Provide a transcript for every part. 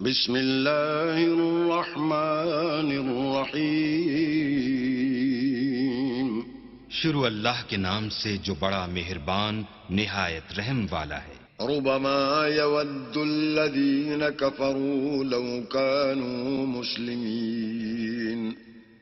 بسم اللہ الرحمن الرحیم۔ شروع اللہ کے نام سے جو بڑا مہربان نہایت رحم والا ہے۔ ربما يود الذين كفروا لو كانوا مسلمين۔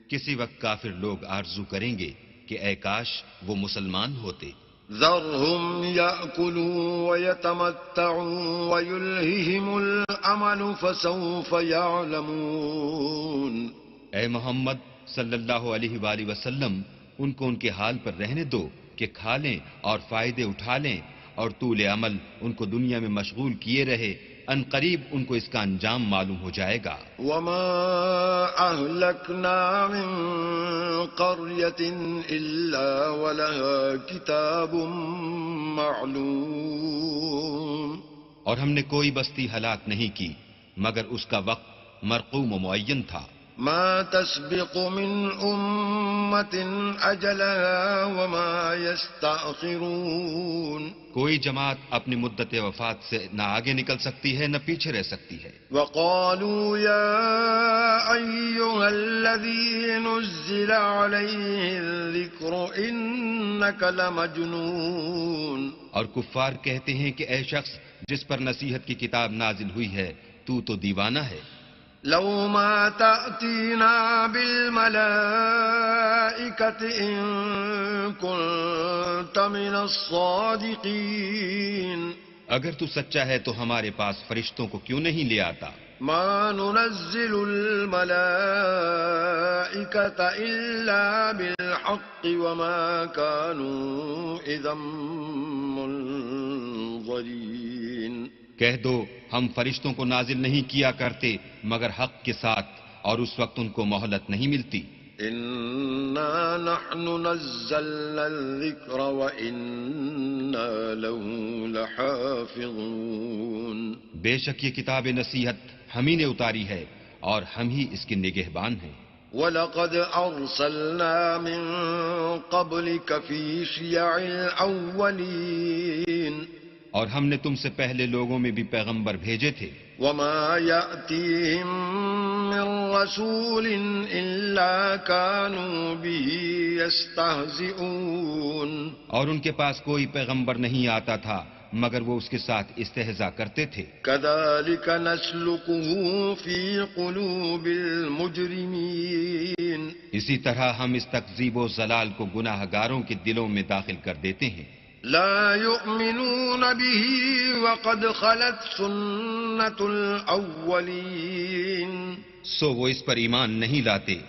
کسی وقت کافر لوگ آرزو کریں گے کہ اے کاش وہ مسلمان ہوتے۔ ذرهم يأكلوا ويتمتعوا ويلههم الأمل فسوف يعلمون۔ اے محمد صلی اللہ علیہ وآلہ وسلم، ان کو ان کے حال پر رہنے دو کہ کھا لیں اور فائدے اٹھا لیں، اور طول عمل ان کو دنیا میں مشغول کیے رہے، ان قریب ان کو اس کا انجام معلوم ہو جائے گا۔ وما أهلكنا من قرية إلا ولها كتاب معلوم۔ اور ہم نے کوئی بستی ہلاک نہیں کی مگر اس کا وقت مرقوم و معین تھا۔ ما تسبق من أمة أجلها وما يستأخرون۔ کوئی جماعت اپنی مدت وفات سے نہ آگے نکل سکتی ہے نہ پیچھے رہ سکتی ہے۔ وقالوا يا أيها الذي نزل عليه الذكر إنك لمجنون۔ اور کفار کہتے ہیں کہ اے شخص جس پر نصیحت کی کتاب نازل ہوئی ہے تو دیوانہ ہے۔ لو ما تأتينا بالملائكة إن كنت من الصادقين۔ اگر تو سچا ہے تو ہمارے پاس فرشتوں کو کیوں نہیں لے آتا؟ ما ننزل الملائكة إلا بالحق وما كانوا إذا منظرين۔ کہہ دو ہم فرشتوں کو نازل نہیں کیا کرتے مگر حق کے ساتھ، اور اس وقت ان کو مہلت نہیں ملتی۔ إنا نحن نزلنا الذكر وإنا له لحافظون۔ بے شک یہ کتاب نصیحت ہم ہی نے اتاری ہے اور ہم ہی اس کے نگہبان ہیں۔ وَلَقَدْ أَرْسَلْنَا مِن قَبْلِكَ فِي شِيَعِ الْأَوَّلِينَ۔ اور ہم نے تم سے پہلے لوگوں میں بھی پیغمبر بھیجے تھے۔ وَمَا يَأْتِيهِم مِّن رَّسُولٍ إِلَّا كَانُوا بِهِ يَسْتَهْزِئُونَ۔ اور ان کے پاس کوئی پیغمبر نہیں آتا تھا مگر وہ اس کے ساتھ استہزاء کرتے تھے۔ كَذَلِكَ نَسْلُكُهُ فِي قُلُوبِ الْمُجْرِمِينَ۔ اسی طرح ہم اس تکذیب و ضلال کو گناہ گاروں کے دلوں میں داخل کر دیتے ہیں۔ لا يؤمنون به وقد خلت سنة الأولين۔ سو وہ اس پر ایمان نہیں لاتے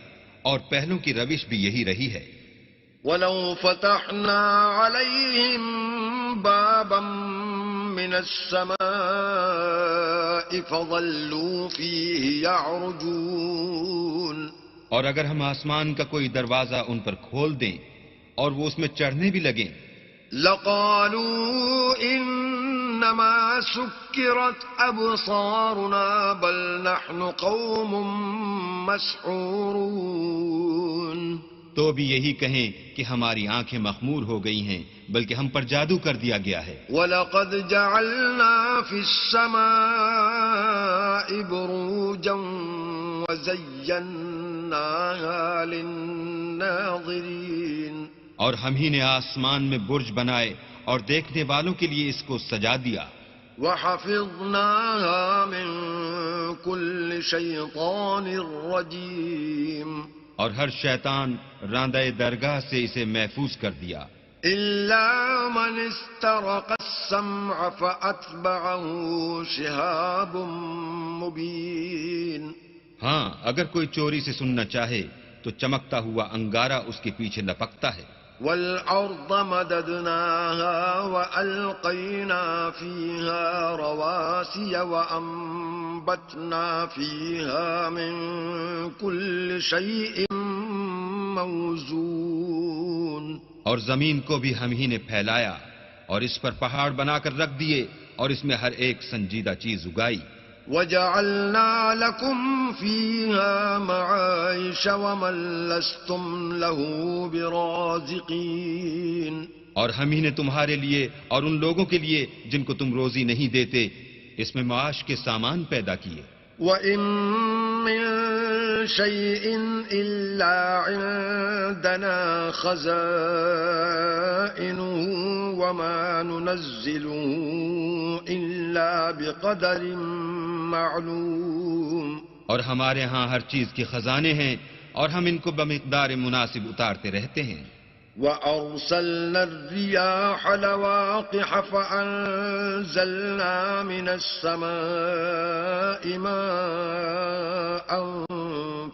اور پہلوں کی روش بھی یہی رہی ہے۔ ولو فتحنا عليهم بابا من السماء فظلوا فيه يعرجون۔ اور اگر ہم آسمان کا کوئی دروازہ ان پر کھول دیں اور وہ اس میں چڑھنے بھی لگیں لقالوا إنما سكرت أبصارنا بل نحن قوم مسحورون۔ تو بھی یہی کہیں کہ ہماری آنکھیں مخمور ہو گئی ہیں بلکہ ہم پر جادو کر دیا گیا ہے۔ وَلَقَدْ جَعَلْنَا فِي السَّمَاءِ بُرُوجًا وَزَيَّنَّاهَا لِلنَّاظِرِينَ۔ اور ہم ہی نے آسمان میں برج بنائے اور دیکھنے والوں کے لیے اس کو سجا دیا۔ وَحَفِظْنَاهَا مِن كُلِّ شَيْطَانٍ رَّجِيمٍ۔ اور ہر شیطان راندہ درگاہ سے اسے محفوظ کر دیا۔ إِلَّا مَنِ اسْتَرَقَ السَّمْعَ فَأَتْبَعَهُ شِهَابٌ مُّبِينٌ۔ ہاں اگر کوئی چوری سے سننا چاہے تو چمکتا ہوا انگارہ اس کے پیچھے لپکتا ہے۔ وَالْأَرْضَ مَدَدْنَاهَا وَأَلْقَيْنَا فِيهَا رَوَاسِيَ وَأَنبَتْنَا فِيهَا مِن كُلِّ شَيْءٍ مَّوْزُونٍ۔ اور زمین کو بھی ہم ہی نے پھیلایا اور اس پر پہاڑ بنا کر رکھ دیے اور اس میں ہر ایک سنجیدہ چیز اگائی۔ وَجَعَلْنَا لَكُمْ فِيهَا مَعَائِشَ وَمَن لَّسْتُمْ لَهُ بِرَازِقِينَ۔ اور ہم ہی نے تمہارے لیے اور ان لوگوں کے لیے جن کو تم روزی نہیں دیتے اس میں معاش کے سامان پیدا کیے۔ وَإِن مِّن شَيْءٍ إِلَّا عِندَنَا خَزَائِنُهُ وَمَا نُنَزِّلُهُ إِلَّا بِقَدَرٍ مَّعْلُومٍ. اور ہمارے ہاں ہر چیز کے خزانے ہیں اور ہم ان کو بمقدار مناسب اتارتے رہتے ہیں. وَأَرْسَلْنَا الرِّيَاحَ لَوَاقِحَ فَأَنزَلْنَا مِنَ السَّمَاءِ مَاءً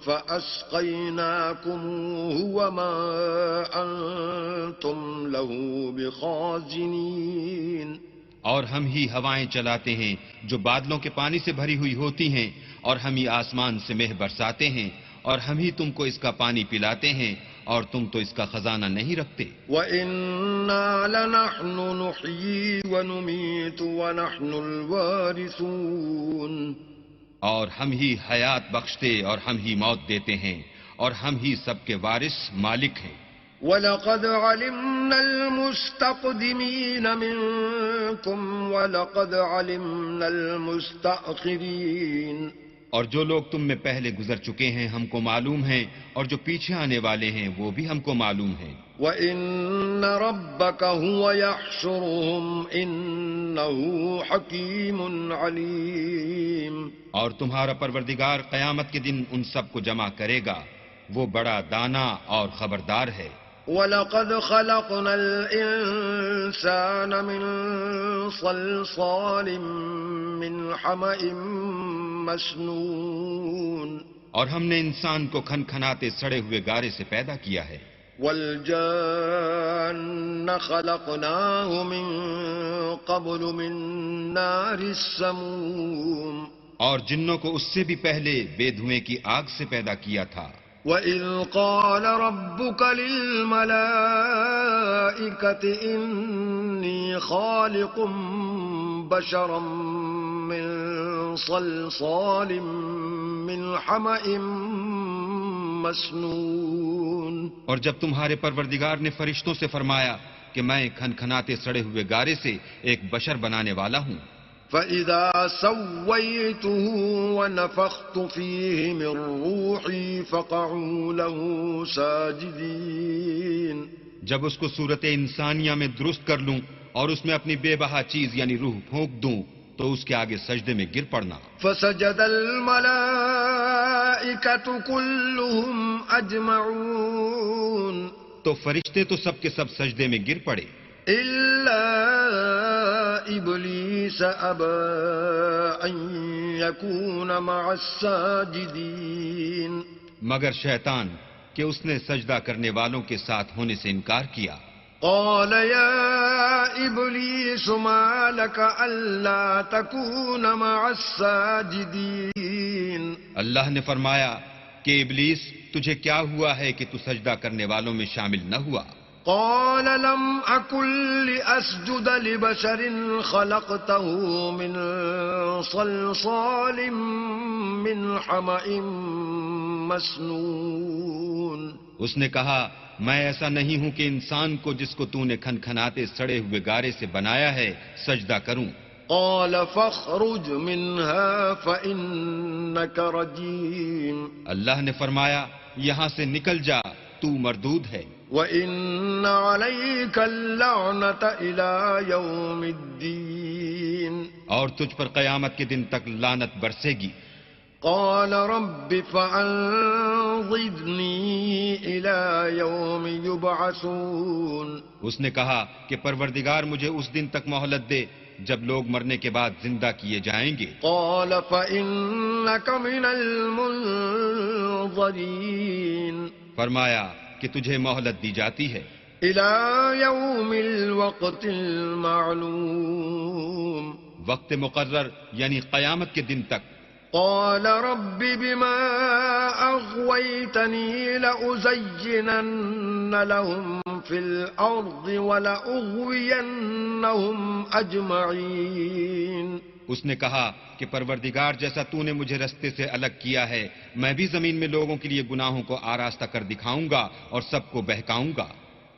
فَأَسْقَيْنَاكُمُوهُ وَمَا أَنتُمْ لَهُ بِخَازِنِينَ. اور ہم ہی ہوائیں چلاتے ہیں جو بادلوں کے پانی سے بھری ہوئی ہوتی ہیں، اور ہم ہی آسمان سے مہ برساتے ہیں، اور ہم ہی تم کو اس کا پانی پلاتے ہیں، اور تم تو اس کا خزانہ نہیں رکھتے. وَإِنَّا لَنَحْنُ نُحْيِي وَنُمِيتُ وَنَحْنُ الْوَارِثُونَ. اور ہم ہی حیات بخشتے اور ہم ہی موت دیتے ہیں، اور ہم ہی سب کے وارث مالک ہیں. وَلَقَدْ عَلِمْنَا الْمُسْتَقْدِمِينَ مِنكُمْ وَلَقَدْ عَلِمْنَا الْمُسْتَأْخِرِينَ. اور جو لوگ تم میں پہلے گزر چکے ہیں ہم کو معلوم ہیں، اور جو پیچھے آنے والے ہیں وہ بھی ہم کو معلوم ہیں. وَإِنَّ رَبَّكَ هُوَ يَحْشُرُهُمْ إِنَّهُ حَكِيمٌ عَلِيمٌ. اور تمہارا پروردگار قیامت کے دن ان سب کو جمع کرے گا، وہ بڑا دانا اور خبردار ہے. وَلَقَدْ خَلَقْنَا الْإِنسَانَ مِنْ صَلْصَالٍ مِّنْ حَمَإٍ مسنون. اور ہم نے انسان کو کھنکھناتے سڑے ہوئے گارے سے پیدا کیا ہے. وَالْجَانَّ خَلَقْنَاهُ مِنْ قَبْلُ مِنْ نَارِ السَّمُومِ. اور جنوں کو اس سے بھی پہلے بے دھوئیں کی آگ سے پیدا کیا تھا. وَإِذْ قَالَ رَبُّكَ لِلْمَلَائِكَةِ إِنِّي خَالِقٌ بَشَرًا مِّن صَلْصَالٍ مِّنْ حَمَإٍ مسنون. اور جب تمہارے پروردگار نے فرشتوں سے فرمایا کہ میں کھنکھناتے سڑے ہوئے گارے سے ایک بشر بنانے والا ہوں، فَإِذَا سَوَّيْتُهُ وَنَفَخْتُ فِيهِ مِنْ رُوحِي فَقَعُوا لَهُ سَاجِدِينَ. جب اس کو صورت انسانیہ میں درست کر لوں اور اس میں اپنی بے بہا چیز یعنی روح پھونک دوں تو اس کے آگے سجدے میں گر پڑنا. فَسَجَدَ الْمَلَائِكَةُ كُلُّهُمْ أَجْمَعُونَ. تو فرشتے تو سب کے سب سجدے میں گر پڑے إِلَّا إِبْلِيسَ أَبَى أَن يَكُونَ مَعَ السَّاجِدِينَ. مگر شیطان کہ اس نے سجدہ کرنے والوں کے ساتھ ہونے سے انکار کیا. قال يا إبليس ما لك ألا تكون مع الساجدين. اللہ نے فرمایا کہ ابلیس تجھے کیا ہوا ہے کہ تو سجدہ کرنے والوں میں شامل نہ ہوا؟ قال لم أكن لأسجد لبشر خلقته من صلصال من حمأ مسنون. اس نے کہا میں ایسا نہیں ہوں کہ انسان کو جس کو تو نے کھنکھناتے سڑے ہوئے گارے سے بنایا ہے سجدہ کروں. قال فاخرج منها فإنك رجيم. اللہ نے فرمایا یہاں سے نکل جا، تو مردود ہے. وَإِنَّ عَلَيْكَ اللَّعْنَةَ إِلَى يَوْمِ الدِّينِ. اور تجھ پر قیامت کے دن تک لعنت برسے گی. قال رب فأنظرني إلى يوم يبعثون. اس نے کہا کہ پروردگار مجھے اس دن تک مہلت دے جب لوگ مرنے کے بعد زندہ کیے جائیں گے. قال فإنك من المنظرين. فرمایا کہ تجھے مہلت دی جاتی ہے إلى يوم الوقت المعلوم. وقت مقرر یعنی قیامت کے دن تک. قال رب بما أغويتني لأزينن لهم في الأرض ولأغوينهم أجمعين. اس نے کہا کہ پروردگار جیسا تو نے مجھے رستے سے الگ کیا ہے میں بھی زمین میں لوگوں کے لیے گناہوں کو آراستہ کر دکھاؤں گا اور سب کو بہکاؤں گا.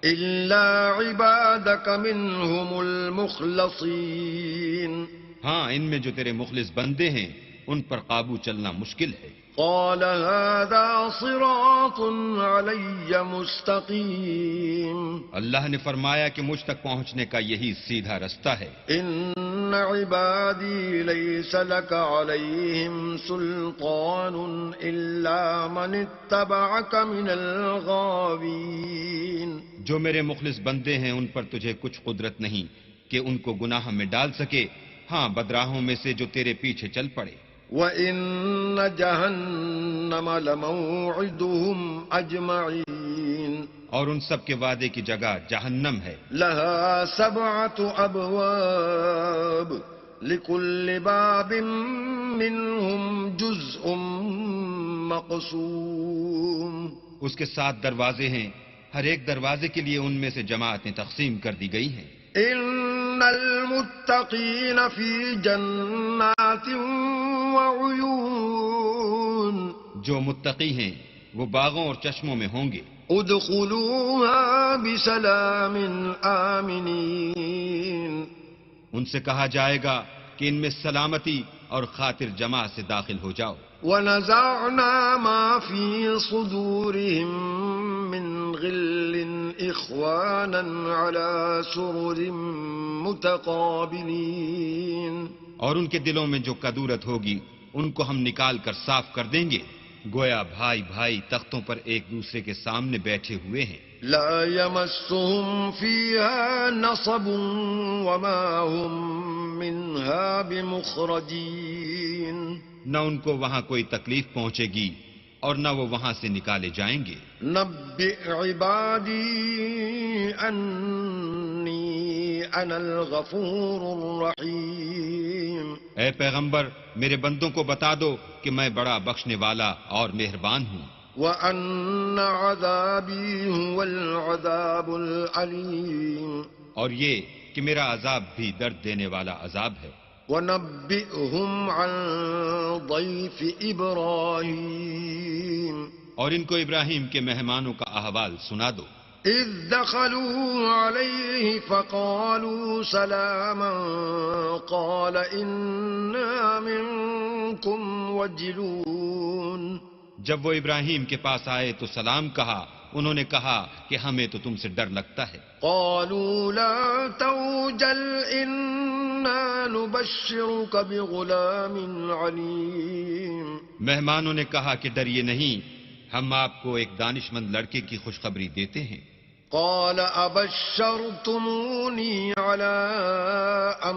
إلا عبادك منهم المخلصين. ہاں ان میں جو تیرے مخلص بندے ہیں ان پر قابو چلنا مشکل ہے۔ قال هذا صراط علي مستقيم اللہ نے فرمایا کہ مجھ تک پہنچنے کا یہی سیدھا رستہ ہے۔ إن عبادي ليس لك عليهم سلطان إلا من اتبعك من الغاوين۔ جو میرے مخلص بندے ہیں ان پر تجھے کچھ قدرت نہیں کہ ان کو گناہ میں ڈال سکے، ہاں بدراہوں میں سے جو تیرے پیچھے چل پڑے۔ وَإِنَّ جَهَنَّمَ لَمَوْعِدُهُمْ أَجْمَعِينَ۔ اور ان سب کے وعدے کی جگہ جہنم ہے۔ لَهَا 7 أَبْوَابٍ لِكُلِّ بَابٍ مِّنْهُمْ جُزْءٌ مَّقْسُومٌ۔ اس کے 7 دروازے ہیں، ہر ایک دروازے کے لیے ان میں سے جماعتیں تقسیم کر دی گئی ہیں۔ إِنَّ الْمُتَّقِينَ فِي جَنَّاتٍ وَعُيُونٍ۔ جو متقی ہیں وہ باغوں اور چشموں میں ہوں گے۔ ادخلوها بسلام آمنین۔ ان سے کہا جائے گا کہ ان میں سلامتی اور خاطر جمع سے داخل ہو جاؤ۔ ونزعنا ما في صدورهم من غل إخوانا على سرر متقابلين۔ اور ان کے دلوں میں جو کدورت ہوگی ان کو ہم نکال کر صاف کر دیں گے، گویا بھائی بھائی تختوں پر ایک دوسرے کے سامنے بیٹھے ہوئے ہیں۔ لا يمسهم فيها نصب وما هم منها بمخرجين۔ نہ ان کو وہاں کوئی تکلیف پہنچے گی اور نہ وہ وہاں سے نکالے جائیں گے۔ نبئ عبادی انی انا الغفور الرحیم۔ اے پیغمبر میرے بندوں کو بتا دو کہ میں بڑا بخشنے والا اور مہربان ہوں۔ وَأَنَّ عَذَابِي هُوَ الْعَذَابُ الْعَلِيمُ۔ اور یہ کہ میرا عذاب بھی درد دینے والا عذاب ہے۔ وَنَبِّئْهُمْ عَنْ ضَيْفِ إِبْرَاهِيمَ۔ اور ان کو ابراہیم کے مہمانوں کا احوال سنا دو۔ إِذْ دَخَلُوا عَلَيْهِ فَقَالُوا سَلَامًا قَالَ إِنَّا مِنْكُمْ وَجِلُونَ۔ جب وہ ابراہیم کے پاس آئے تو سلام کہا، انہوں نے کہا کہ ہمیں تو تم سے ڈر لگتا ہے۔ قالوا لا توجل إنا نبشرك بغلام عليم۔ مہمانوں نے کہا کہ ڈریے نہیں، ہم آپ کو ایک دانش مند لڑکے کی خوشخبری دیتے ہیں۔ قال أبشرتموني على أن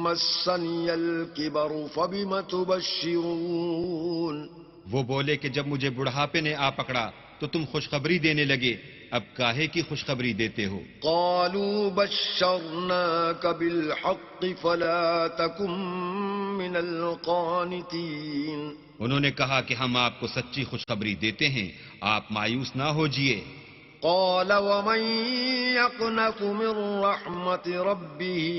مسني الكبر فبم تبشرون۔ وہ بولے کہ جب مجھے بڑھاپے نے آ پکڑا تو تم خوشخبری دینے لگے، اب کاہے کی خوشخبری دیتے ہو؟ قالوا بشرناك بالحق فلا تكن من القانتين۔ انہوں نے کہا کہ ہم آپ کو سچی خوشخبری دیتے ہیں، آپ مایوس نہ ہوجئے۔ قال ومن يقنط من رحمة ربه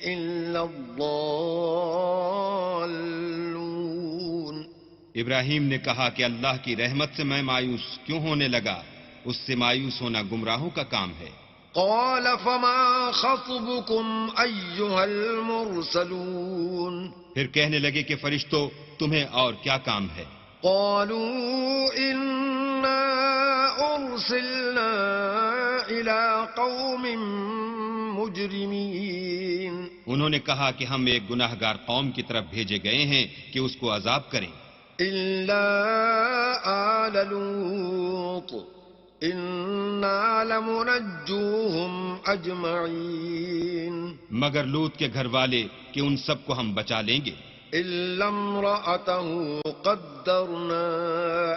إلا الضالون۔ ابراہیم نے کہا کہ اللہ کی رحمت سے میں مایوس کیوں ہونے لگا؟ اس سے مایوس ہونا گمراہوں کا کام ہے۔ قال فما خطبكم أيها المرسلون۔ پھر کہنے لگے کہ فرشتوں تمہیں اور کیا کام ہے؟ قالوا إنا أرسلنا إلى قوم مجرمين۔ انہوں نے کہا کہ ہم ایک گناہ گار قوم کی طرف بھیجے گئے ہیں کہ اس کو عذاب کریں۔ إلا آل لوط إنا لمنجوهم أجمعين۔ مگر لوط کے گھر والے کہ ان سب کو ہم بچا لیں گے۔ إلا امرأته قدرنا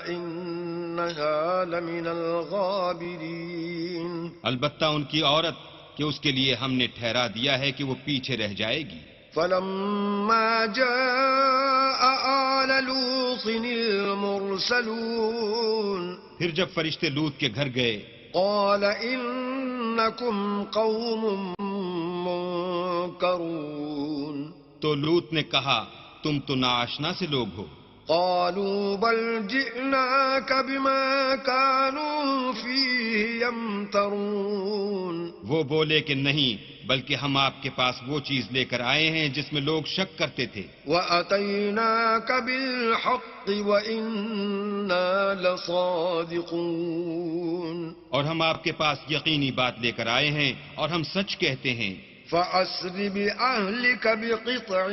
إنها لمن الغابرين۔ البتہ ان کی عورت کہ اس کے لیے ہم نے ٹھہرا دیا ہے کہ وہ پیچھے رہ جائے گی۔ فلما جاء آل لوط المرسلون۔ پھر جب فرشتے لوط کے گھر گئے قال إنكم قوم منكرون۔ تو لوط نے کہا تم تو ناآشنا سے لوگ ہو۔ قالوا بل جئناك بما كانوا فيه يمترون وہ بولے کہ نہیں، بلکہ ہم آپ کے پاس وہ چیز لے کر آئے ہیں جس میں لوگ شک کرتے تھے. وَأَتَيْنَاكَ بِالْحَقِّ وَإِنَّا لَصَادِقُونَ اور ہم آپ کے پاس یقینی بات لے کر آئے ہیں اور ہم سچ کہتے ہیں. فَأَسْرِ بِأَهْلِكَ بِقِطْعٍ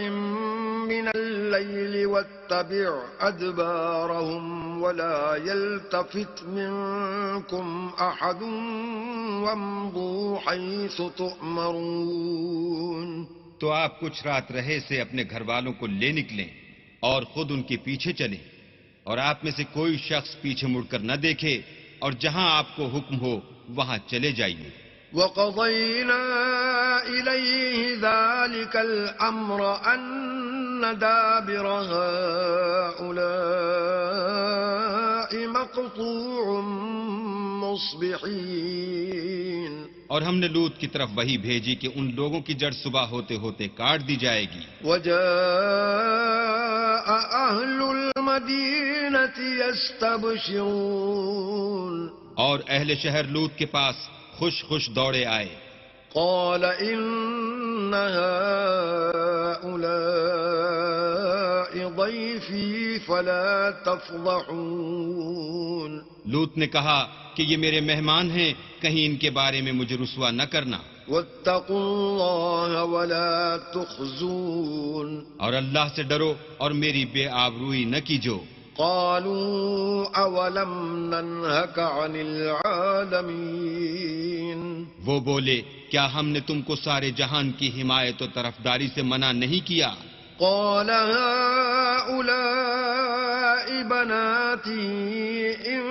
مِّنَ اللَّيْلِ وَاتَّبِعْ أَدْبَارَهُمْ وَلَا يَلْتَفِتْ مِنكُمْ أَحَدٌ وَامْضُوا حَيْثُ تُؤْمَرُونَ. تو آپ کچھ رات رہے سے اپنے گھر والوں کو لے نکلیں اور خود ان کے پیچھے چلیں، اور آپ میں سے کوئی شخص پیچھے مڑ کر نہ دیکھے، اور جہاں آپ کو حکم ہو وہاں چلے جائیے. وَقَضَيْنَا إِلَيْهِ ذَلِكَ الْأَمْرَ أَنَّ دَابِرَ هَؤُلَاءِ مَقْطُوعٌ مُصْبِحِينَ. اور ہم نے لوط کی طرف وحی بھیجی کہ ان لوگوں کی جڑ صبح ہوتے ہوتے کاٹ دی جائے گی. وَجَاءَ أَهْلُ الْمَدِينَةِ يَسْتَبْشِرُونَ. اور اہل شہر لوط کے پاس خوش خوش دوڑے آئے. قال إن هؤلاء ضيفي فلا تفضحون. لوط نے کہا کہ یہ میرے مہمان ہیں، کہیں ان کے بارے میں مجھے رسوا نہ کرنا. واتقوا الله ولا تخزون. اور اللہ سے ڈرو اور میری بے آبروئی نہ کیجو. قالوا أولم ننهك عن العالمين. وہ بولے کیا ہم نے تم کو سارے جہان کی حمایت و طرفداری سے منع نہیں کیا؟ قال هؤلاء بناتي إن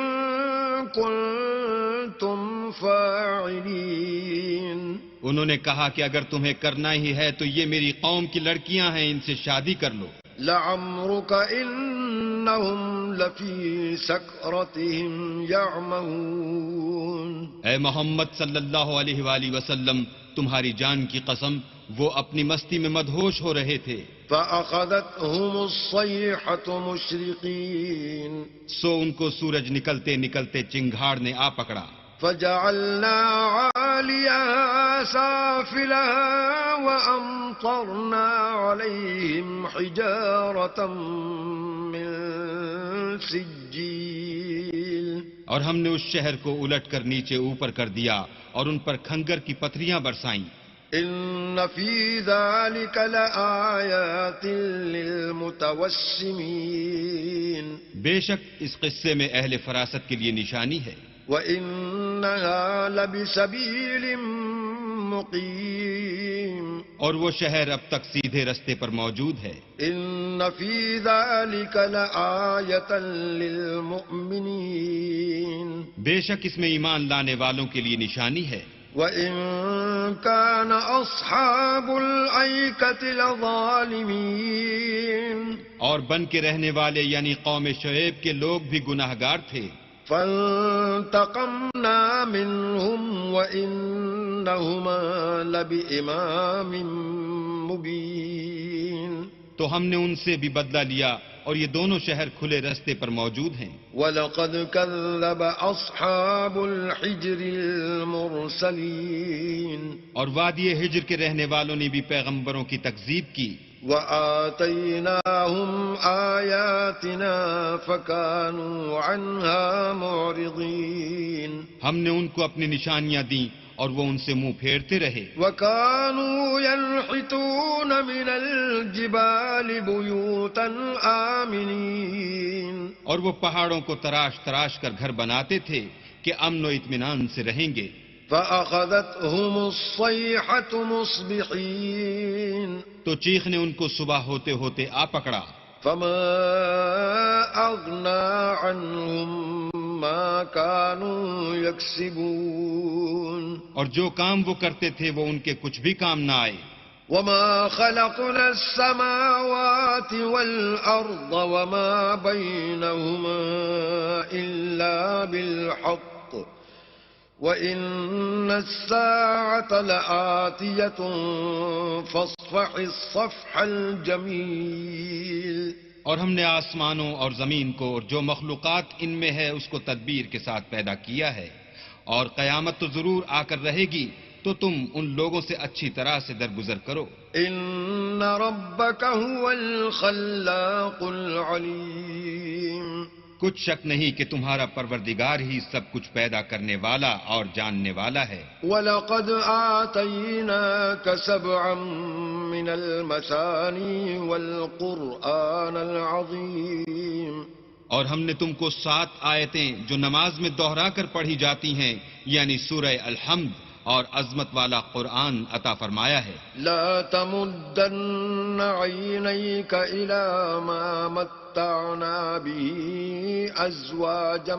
كنتم فاعلين. انہوں نے کہا کہ اگر تمہیں کرنا ہی ہے تو یہ میری قوم کی لڑکیاں ہیں، ان سے شادی کر لو. لعمرك إنهم لفي سكرتهم يعمهون. اے محمد صلی اللہ علیہ وآلہ وسلم، تمہاری جان کی قسم وہ اپنی مستی میں مدہوش ہو رہے تھے. فأخذتهم الصيحة مشرقين. سو ان کو سورج نکلتے نکلتے چنگھاڑ نے آ پکڑا. فجعلنا عاليها سافلها وأمطرنا عليهم حجارة من سجيل. اور ہم نے اس شہر کو الٹ کر نیچے اوپر کر دیا اور ان پر کھنگر کی پتھریاں برسائیں. إن في ذلك لآيات للمتوسمين. بے شک اس قصے میں اہل فراست کے لیے نشانی ہے. وَإِنَّهَا لَبِسَبِيلٍ مُقِيمٍ. اور وہ شہر اب تک سیدھے رستے پر موجود ہے. إِنَّ فِي ذَلِكَ لَآيَةً لِّلْمُؤْمِنِينَ. بے شک اس میں ایمان لانے والوں کے لیے نشانی ہے. وَإِن كَانَ أَصْحَابُ الْأَيْكَةِ لَظَالِمِينَ. اور بن کے رہنے والے یعنی قوم شعیب کے لوگ بھی گناہ گار تھے. فانتقمنا منهم وإنهما لبإمام مبين. تو ہم نے ان سے بھی بدلہ لیا اور یہ دونوں شہر کھلے رستے پر موجود ہیں. وَلَقَدْ كَذَّبَ أَصْحَابُ الْحِجْرِ الْمُرْسَلِينَ. اور وادی ہجر کے رہنے والوں نے بھی پیغمبروں کی تکذیب کی. وَآتَيْنَاهُمْ آيَاتِنَا فَكَانُوا عَنْهَا مُعْرِضِينَ. ہم نے ان کو اپنی نشانیاں دیں اور وہ ان سے منہ پھیرتے رہے. وَكَانُوا يَنْحِتُونَ مِنَ الْجِبَالِ بُيُوتًا آمِنِينَ. اور وہ پہاڑوں کو تراش تراش کر گھر بناتے تھے کہ امن و اطمینان سے رہیں گے. فَأَخَذَتْهُمُ الصَّيْحَةُ مُصْبِحِينَ. تو چیخ نے ان کو صبح ہوتے ہوتے آ پکڑا. فَمَا أَغْنَى عَنْهُمْ مَا كَانُوا يَكْسِبُونَ. اور جو کام وہ کرتے تھے وہ ان کے کچھ بھی کام نہ آئے. وَمَا خَلَقْنَا السَّمَاوَاتِ وَالْأَرْضَ وَمَا بَيْنَهُمَا إِلَّا بِالْحَقِّ وَإِنَّ السَّاعَةَ لَآتِيَةٌ فَاصْفَحِ الصَّفْحَ الْجَمِيلَ. اور ہم نے آسمانوں اور زمین کو اور جو مخلوقات ان میں ہے اس کو تدبیر کے ساتھ پیدا کیا ہے، اور قیامت تو ضرور آ کر رہے گی، تو تم ان لوگوں سے اچھی طرح سے درگزر کرو۔ ان ربك هو الخلاق العليم کچھ شک نہیں کہ تمہارا پروردگار ہی سب کچھ پیدا کرنے والا اور جاننے والا ہے۔ وَلَقَدْ آتَيْنَاكَ سَبْعًا مِّنَ الْمَثَانِي وَالْقُرْآنَ الْعَظِيمَ اور ہم نے تم کو 7 آیتیں جو نماز میں دوہرا کر پڑھی جاتی ہیں، یعنی سورہ الحمد اور عظمت والا قرآن عطا فرمایا ہے۔ لا تمدن عينيك إلى ما متعنا به أزواجا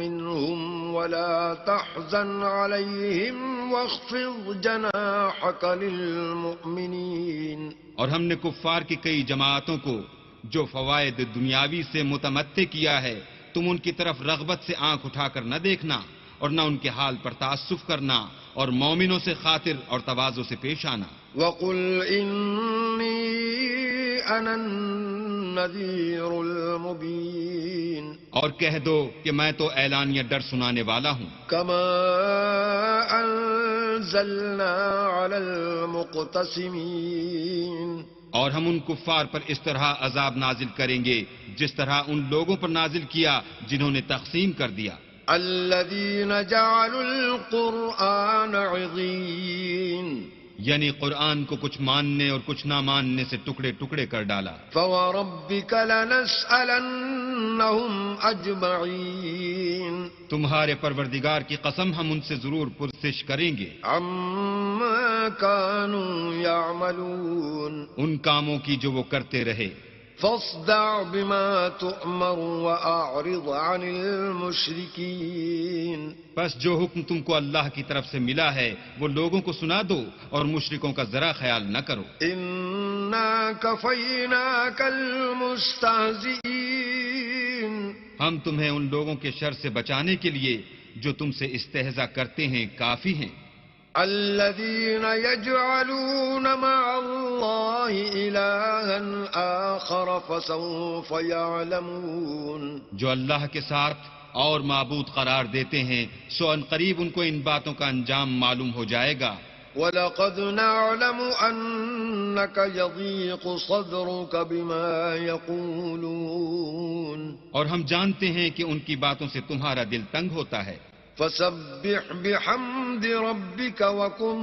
منهم ولا تحزن عليهم واخفض جناحك للمؤمنين۔ اور ہم نے کفار کی کئی جماعتوں کو جو فوائد دنیاوی سے متمتع کیا ہے، تم ان کی طرف رغبت سے آنکھ اٹھا کر نہ دیکھنا اور نہ ان کے حال پر تعسف کرنا، اور مومنوں سے خاطر اور تواضع سے پیش آنا۔ وَقُلْ إِنِّي أَنَا النَّذِيرُ الْمُبِينُ اور کہہ دو کہ میں تو اعلانیہ ڈر سنانے والا ہوں۔ كما أنزلنا على المقتسمين اور ہم ان کفار پر اس طرح عذاب نازل کریں گے جس طرح ان لوگوں پر نازل کیا جنہوں نے تقسیم کر دیا۔ الذين جعلوا القرآن عضين یعنی قرآن کو کچھ ماننے اور کچھ نہ ماننے سے ٹکڑے ٹکڑے کر ڈالا۔ فوربك لنسألنهم أجمعين تمہارے پروردگار کی قسم ہم ان سے ضرور پرسش کریں گے عما كانوا يعملون ان کاموں کی جو وہ کرتے رہے۔ فاصدع بما تؤمر وأعرض عن المشركين بس جو حکم تم کو اللہ کی طرف سے ملا ہے وہ لوگوں کو سنا دو اور مشرکوں کا ذرا خیال نہ کرو۔ إنا كفيناك المستهزئين ہم تمہیں ان لوگوں کے شر سے بچانے کے لیے جو تم سے استہزاء کرتے ہیں کافی ہیں۔ الذين يجعلون مع الله إلها آخر فسوف يعلمون جو اللہ کے ساتھ اور معبود قرار دیتے ہیں سو ان قریب ان کو ان باتوں کا انجام معلوم ہو جائے گا۔ وَلَقَدْ نَعْلَمُ أَنَّكَ يَضِيقُ صَدْرُكَ بِمَا يَقُولُونَ اور ہم جانتے ہیں کہ ان کی باتوں سے تمہارا دل تنگ ہوتا ہے۔ فَسَبِّحْ بِحَمْدِ رَبِّكَ وَكُن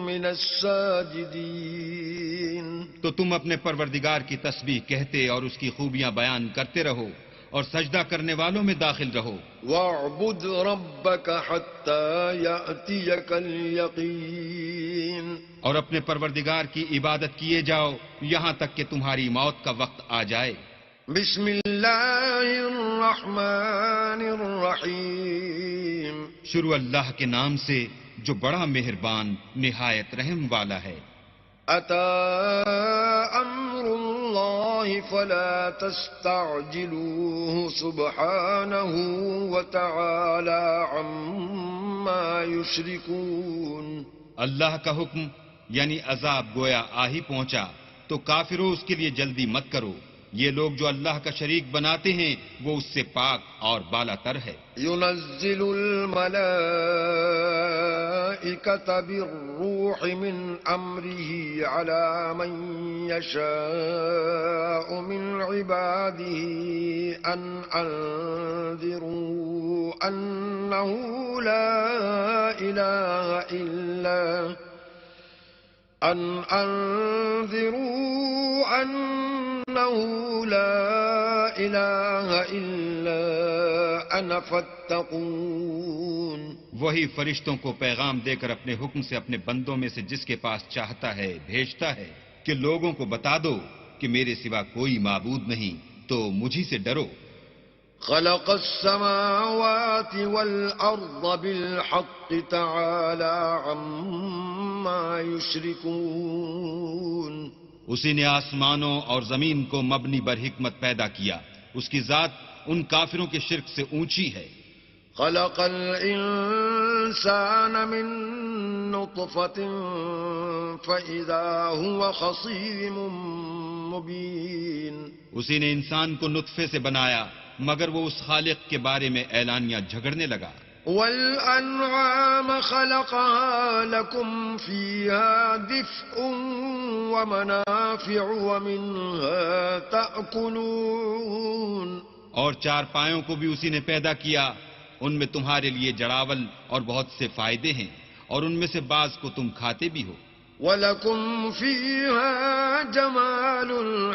مِّنَ السَّاجِدِينَ تو تم اپنے پروردگار کی تسبیح کہتے اور اس کی خوبیاں بیان کرتے رہو اور سجدہ کرنے والوں میں داخل رہو۔ وَاعْبُدْ رَبَّكَ حَتَّى يَأْتِيَكَ الْيَقِينُ اور اپنے پروردگار کی عبادت کیے جاؤ یہاں تک کہ تمہاری موت کا وقت آ جائے۔ بسم اللہ الرحمن الرحیم شروع اللہ کے نام سے جو بڑا مہربان نہایت رحم والا ہے۔ اتی امر اللہ فلا تستعجلوه سبحانہ وتعالی عما یشرکون اللہ کا حکم یعنی عذاب گویا آ ہی پہنچا تو کافروں اس کے لیے جلدی مت کرو، یہ لوگ جو اللہ کا شریک بناتے ہیں وہ اس سے پاک اور بالا تر ہے۔ ينزل الملائكة بالروح من أمره على من يشاء من عباده أن أنذروا أنه لا إله إلا أنه لا إله إلا أنا فاتقون وہی فرشتوں کو پیغام دے کر اپنے حکم سے اپنے بندوں میں سے جس کے پاس چاہتا ہے بھیجتا ہے کہ لوگوں کو بتا دو کہ میرے سوا کوئی معبود نہیں تو مجھی سے ڈرو۔ خلق السماوات والأرض بالحق تعالى عما يشركون اسی نے آسمانوں اور زمین کو مبنی بر حکمت پیدا کیا، اس کی ذات ان کافروں کے شرک سے اونچی ہے۔ خلق الإنسان من نطفة فإذا هو خصيم مبين اسی نے انسان کو نطفے سے بنایا مگر وہ اس خالق کے بارے میں اعلانیہ جھگڑنے لگا. والأنعام خلقها لكم فيها دفء ومنافع ومنها تأكلون. اور چارپایوں کو بھی اسی نے پیدا کیا، ان میں تمہارے لیے جڑاول اور بہت سے فائدے ہیں، اور ان میں سے بعض کو تم کھاتے بھی ہو. وَلَكُمْ فِيهَا جَمَالٌ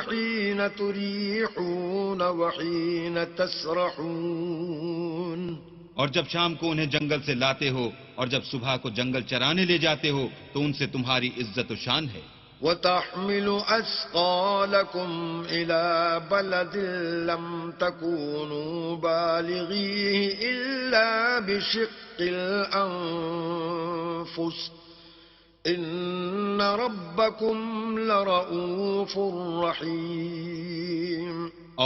حِينَ تُرِيحُونَ وَحِينَ تَسْرَحُونَ. اور جب شام کو انہیں جنگل سے لاتے ہو اور جب صبح کو جنگل چرانے لے جاتے ہو تو ان سے تمہاری عزت و شان ہے. وَتَحْمِلُ أَثْقَالَكُمْ إِلَى بَلَدٍ لَّمْ تَكُونُوا بَالِغِيهِ إِلَّا بِشِقِّ الْأَنفُسِ إِنَّ رَبَّكُمْ لَرَءُوفٌ رَّحِيمٌ.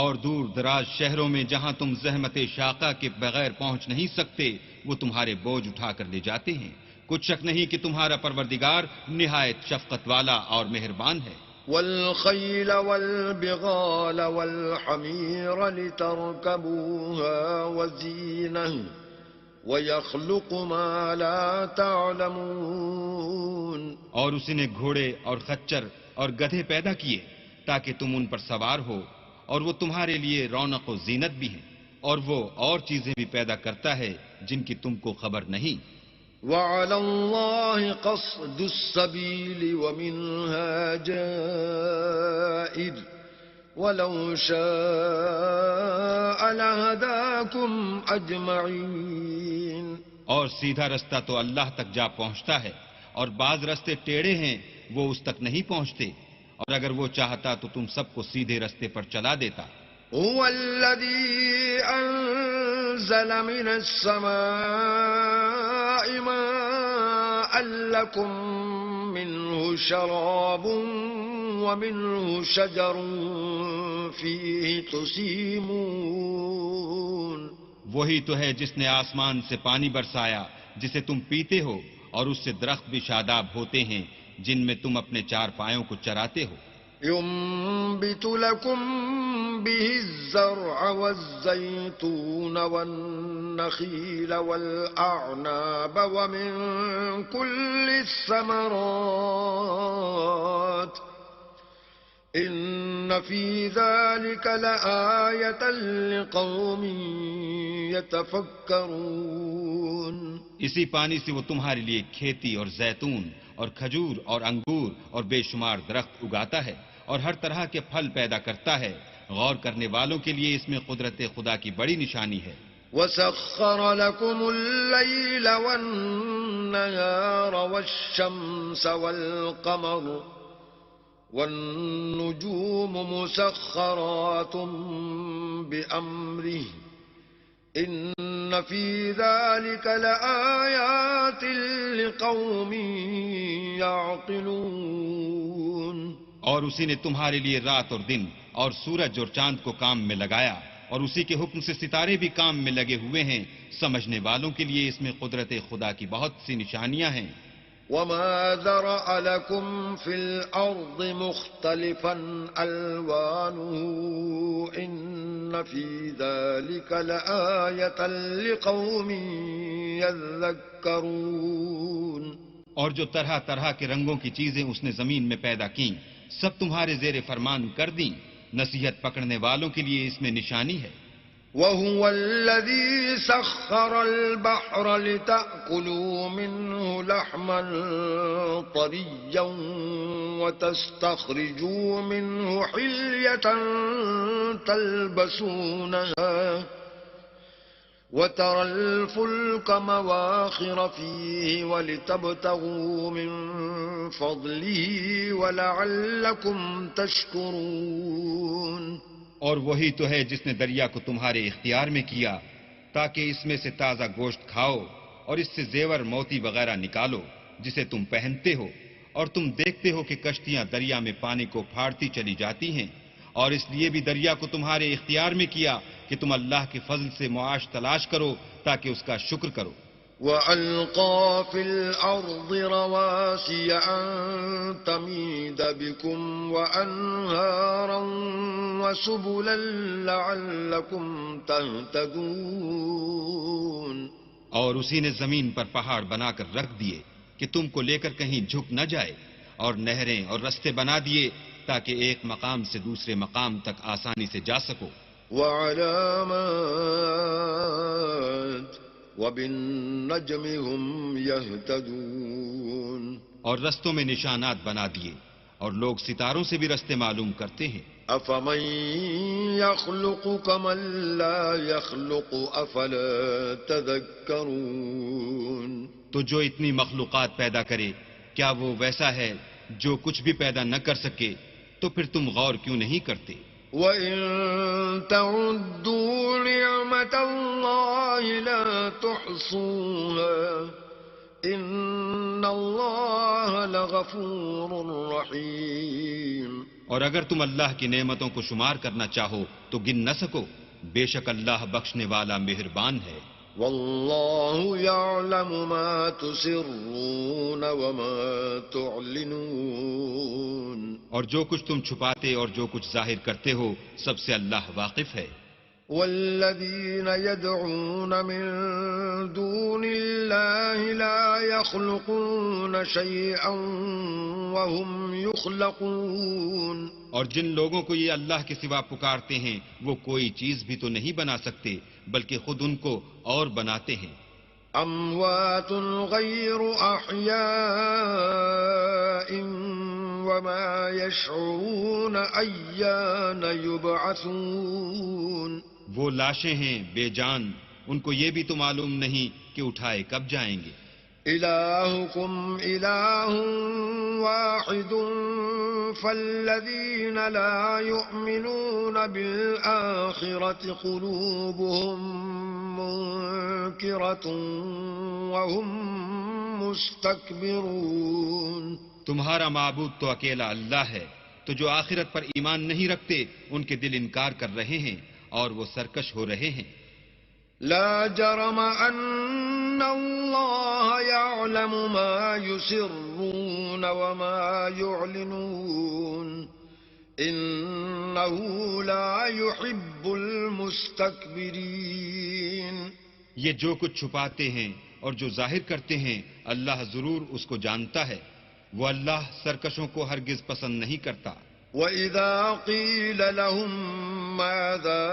اور دور دراز شہروں میں جہاں تم زحمت شاقہ کے بغیر پہنچ نہیں سکتے وہ تمہارے بوجھ اٹھا کر لے جاتے ہیں. کچھ شک نہیں کہ تمہارا پروردگار نہایت شفقت والا اور مہربان ہے. وَالْخَيْلَ وَالْبِغَالَ وَالْحَمِيرَ لِتَرْكَبُوهَا وَزِينَةً وَيَخْلُقُ مَا لَا تَعْلَمُونَ. اور اسی نے گھوڑے اور خچر اور گدھے پیدا کیے تاکہ تم ان پر سوار ہو، اور وہ تمہارے لیے رونق و زینت بھی ہیں، اور وہ اور چیزیں بھی پیدا کرتا ہے جن کی تم کو خبر نہیں. وَعَلَى اللَّهِ قَصْدُ السَّبِيلِ وَمِنْهَا جَائِرٌ وَلَوْ شَاءَ لَهَدَاكُمْ أَجْمَعِينَ. اور سیدھا رستہ تو اللہ تک جا پہنچتا ہے، اور بعض رستے ٹیڑھے ہیں وہ اس تک نہیں پہنچتے، اور اگر وہ چاہتا تو تم سب کو سیدھے رستے پر چلا دیتا. هو الذي أنزل من السماء ماء لكم منه شراب ومنه شجر فيه تسيمون. وہی تو ہے جس نے آسمان سے پانی برسایا جسے تم پیتے ہو، اور اس سے درخت بھی شاداب ہوتے ہیں جن میں تم اپنے چار پایوں کو چراتے ہو. ينبت لكم به الزرع والزيتون والنخيل والأعناب ومن كل الثمرات إن في ذلك لآية لقوم يتفكرون. اسی پانی سے وہ تمہارے لیے کھیتی اور زیتون اور کھجور اور انگور اور بے شمار درخت اگاتا ہے اور ہر طرح کے پھل پیدا کرتا ہے. غور کرنے والوں کے لیے اس میں قدرت خدا کی بڑی نشانی ہے. وَسَخَّرَ لَكُمُ اللَّيْلَ وَالنَّهَارَ وَالشَّمْسَ وَالْقَمَرَ وَالنُّجُومُ مُسَخَّرَاتٌ بِأَمْرِهِ إِنَّ فِي ذَلِكَ لَآيَاتٍ لِقَوْمٍ يَعْقِلُونَ. اور اسی نے تمہارے لیے رات اور دن اور سورج اور چاند کو کام میں لگایا، اور اسی کے حکم سے ستارے بھی کام میں لگے ہوئے ہیں. سمجھنے والوں کے لیے اس میں قدرت خدا کی بہت سی نشانیاں ہیں. وَمَا ذَرَأَ لَكُمْ فِي الْأَرْضِ مُخْتَلِفًا أَلْوَانُهُ إِنَّ فِي ذَلِكَ لَآيَةً لِقَوْمٍ يَذَّكَّرُونَ. اور جو طرح طرح کے رنگوں کی چیزیں اس نے زمین میں پیدا کیں سب تمہارے زیر فرمان کر دیں. نصیحت پکڑنے والوں کے لیے اس میں نشانی ہے. وَهُوَ الَّذِي سَخَّرَ الْبَحْرَ لِتَأْكُلُوا مِنْهُ لَحْمًا طَرِيًّا وَتَسْتَخْرِجُوا مِنْهُ حِلْيَةً تَلْبَسُونَهَا وَتَرَى الْفُلْكَ مَوَاخِرَ فِيهِ وَلِتَبْتَغُوا مِنْ فَضْلِهِ وَلَعَلَّكُمْ تَشْكُرُونَ. اور وہی تو ہے جس نے دریا کو تمہارے اختیار میں کیا تاکہ اس میں سے تازہ گوشت کھاؤ اور اس سے زیور موتی وغیرہ نکالو جسے تم پہنتے ہو، اور تم دیکھتے ہو کہ کشتیاں دریا میں پانی کو پھاڑتی چلی جاتی ہیں، اور اس لیے بھی دریا کو تمہارے اختیار میں کیا کہ تم اللہ کے فضل سے معاش تلاش کرو تاکہ اس کا شکر کرو. وألقى في الأرض رواسي أن تميد بكم وأنهارا وسبلا لعلكم تهتدون. اور اسی نے زمین پر پہاڑ بنا کر رکھ دیے کہ تم کو لے کر کہیں جھک نہ جائے، اور نہریں اور رستے بنا دیے تاکہ ایک مقام سے دوسرے مقام تک آسانی سے جا سکو. وعلامات وبالنجم هم يهتدون. اور رستوں میں نشانات بنا دیے، اور لوگ ستاروں سے بھی رستے معلوم کرتے ہیں. أفمن يخلق كمن لا يخلق أفلا تذكرون. تو جو اتنی مخلوقات پیدا کرے، کیا وہ ویسا ہے جو کچھ بھی پیدا نہ کر سکے؟ تو پھر تم غور کیوں نہیں کرتے؟ وَإِن تَعُدُّوا نِعْمَةَ اللَّهِ لَا تُحْصُوهَا إِنَّ اللَّهَ لَغَفُورٌ رَحِيمٌ. اور اگر تم اللہ کی نعمتوں کو شمار کرنا چاہو تو گن نہ سکو، بے شک اللہ بخشنے والا مہربان ہے. وَاللَّهُ يَعْلَمُ مَا تُسِرُّونَ وَمَا تُعْلِنُونَ. اور جو کچھ تم چھپاتے اور جو کچھ ظاہر کرتے ہو سب سے اللہ واقف ہے. وَالَّذِينَ يَدْعُونَ مِن دُونِ اللَّهِ لَا يَخْلُقُونَ شَيْئًا وَهُمْ يُخْلَقُونَ. اور جن لوگوں کو یہ اللہ کے سوا پکارتے ہیں وہ کوئی چیز بھی تو نہیں بنا سکتے بلکہ خود ان کو اور بناتے ہیں. أَمْوَاتٌ غَيْرُ أَحْيَاءٍ وَمَا يَشْعُرُونَ أَيَّانَ يُبْعَثُونَ. وہ لاشیں ہیں بے جان، ان کو یہ بھی تو معلوم نہیں کہ اٹھائے کب جائیں گے. إِلَٰهُكُمْ إِلَٰهٌ وَاحِدٌ فَالَّذِينَ لَا يُؤْمِنُونَ بِالْآخِرَةِ قُلُوبُهُم مُّنكِرَةٌ وَهُم مُّسْتَكْبِرُونَ. تمہارا معبود تو اکیلا اللہ ہے، تو جو آخرت پر ایمان نہیں رکھتے ان کے دل انکار کر رہے ہیں اور وہ سرکش ہو رہے ہیں. لا جرم أن الله يعلم ما يسرون وما يعلنون إنه لا يحب المستكبرين. یہ جو کچھ چھپاتے ہیں اور جو ظاہر کرتے ہیں اللہ ضرور اس کو جانتا ہے، وہ اللہ سرکشوں کو ہرگز پسند نہیں کرتا. وَإِذَا قِيلَ لَهُم مَّاذَا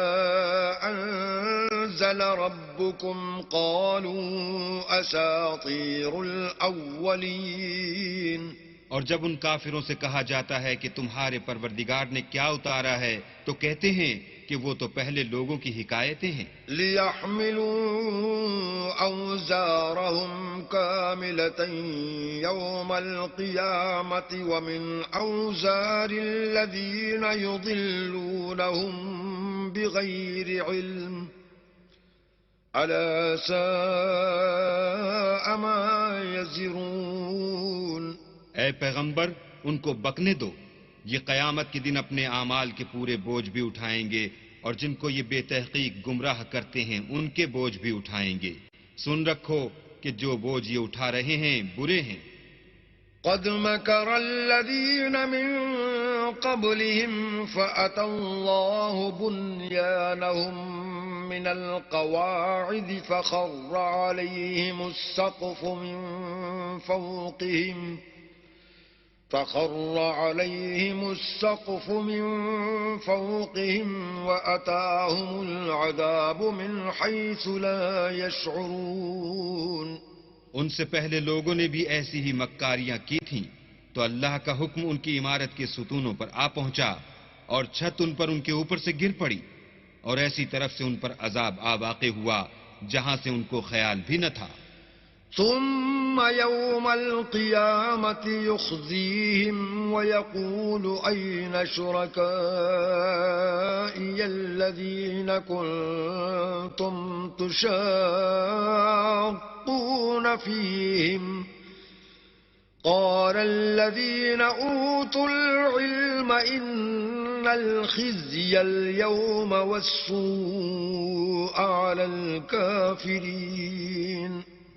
أَنزَلَ رَبُّكُمْ قَالُوا أَسَاطِيرُ الْأَوَّلِينَ. اور جب ان کافروں سے کہا جاتا ہے کہ تمہارے پروردگار نے کیا اتارا ہے تو کہتے ہیں کہ وہ تو پہلے لوگوں کی حکایتیں ہیں. لِيَحْمِلُوا أَوْزَارَهُمْ كَامِلَةً يَوْمَ الْقِيَامَةِ وَمِنْ أَوْزَارِ الَّذِينَ يُضِلُّونَهُمْ بِغَيْرِ عِلْمٍ أَلَا سَاءَ مَا يَزِرُونَ. اے پیغمبر ان کو بکنے دو، یہ قیامت کے دن اپنے اعمال کے پورے بوجھ بھی اٹھائیں گے، اور جن کو یہ بے تحقیق گمراہ کرتے ہیں ان کے بوجھ بھی اٹھائیں گے. سن رکھو کہ جو بوجھ یہ اٹھا رہے ہیں برے ہیں. قد مكر الذين من قبلهم فأتى الله بنيانهم من القواعد فخر عليهم السقف من فوقهم وأتاهم العذاب من حيث لا يشعرون. ان سے پہلے لوگوں نے بھی ایسی ہی مکاریاں کی تھیں تو اللہ کا حکم ان کی عمارت کے ستونوں پر آ پہنچا اور چھت ان پر ان کے اوپر سے گر پڑی، اور ایسی طرف سے ان پر عذاب آ واقع ہوا جہاں سے ان کو خیال بھی نہ تھا. ثم يوم القيامة يخزيهم ويقول أين شركائي الذين كنتم تشاقون فيهم قال الذين أوتوا العلم إن الخزي اليوم والسوء على الكافرين.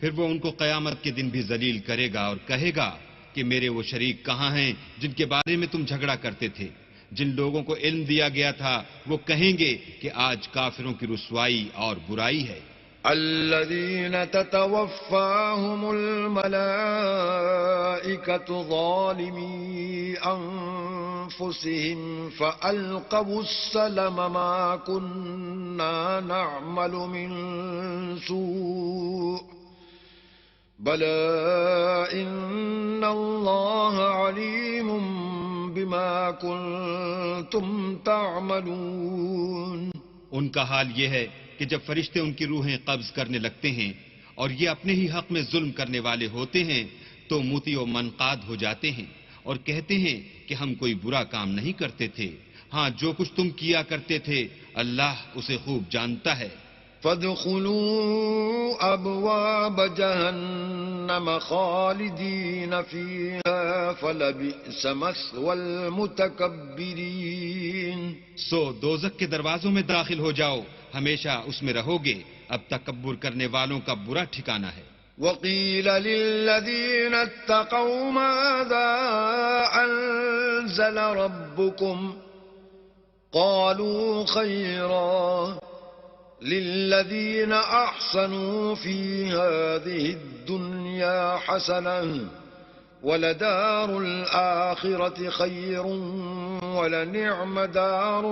پھر وہ ان کو قیامت کے دن بھی ذلیل کرے گا اور کہے گا کہ میرے وہ شریک کہاں ہیں جن کے بارے میں تم جھگڑا کرتے تھے؟ جن لوگوں کو علم دیا گیا تھا وہ کہیں گے کہ آج کافروں کی رسوائی اور برائی ہے۔ الذين تتوفاهم الملائكة ظالمي أنفسهم فألقوا السلم ما كنا نعمل من سوء بلى إن الله عليم بما كنتم تعملون۔ ان کا حال یہ ہے کہ جب فرشتے ان کی روحیں قبض کرنے لگتے ہیں اور یہ اپنے ہی حق میں ظلم کرنے والے ہوتے ہیں تو مطیع و منقاد ہو جاتے ہیں اور کہتے ہیں کہ ہم کوئی برا کام نہیں کرتے تھے، ہاں جو کچھ تم کیا کرتے تھے اللہ اسے خوب جانتا ہے۔ فادخلوا ابواب جہنم خالدین فیہا فلبئس مثوى المتکبرین۔ سو دوزخ کے دروازوں میں داخل ہو جاؤ، ہمیشہ اس میں رہو گے، اب تکبر کرنے والوں کا برا ٹھکانہ ہے۔ وقیل للذین اتقوا ماذا انزل ربکم قالوا خیرا للذین احسنوا فی هذه الدنیا حسنة ولدار الآخرة خیر ولنعم دار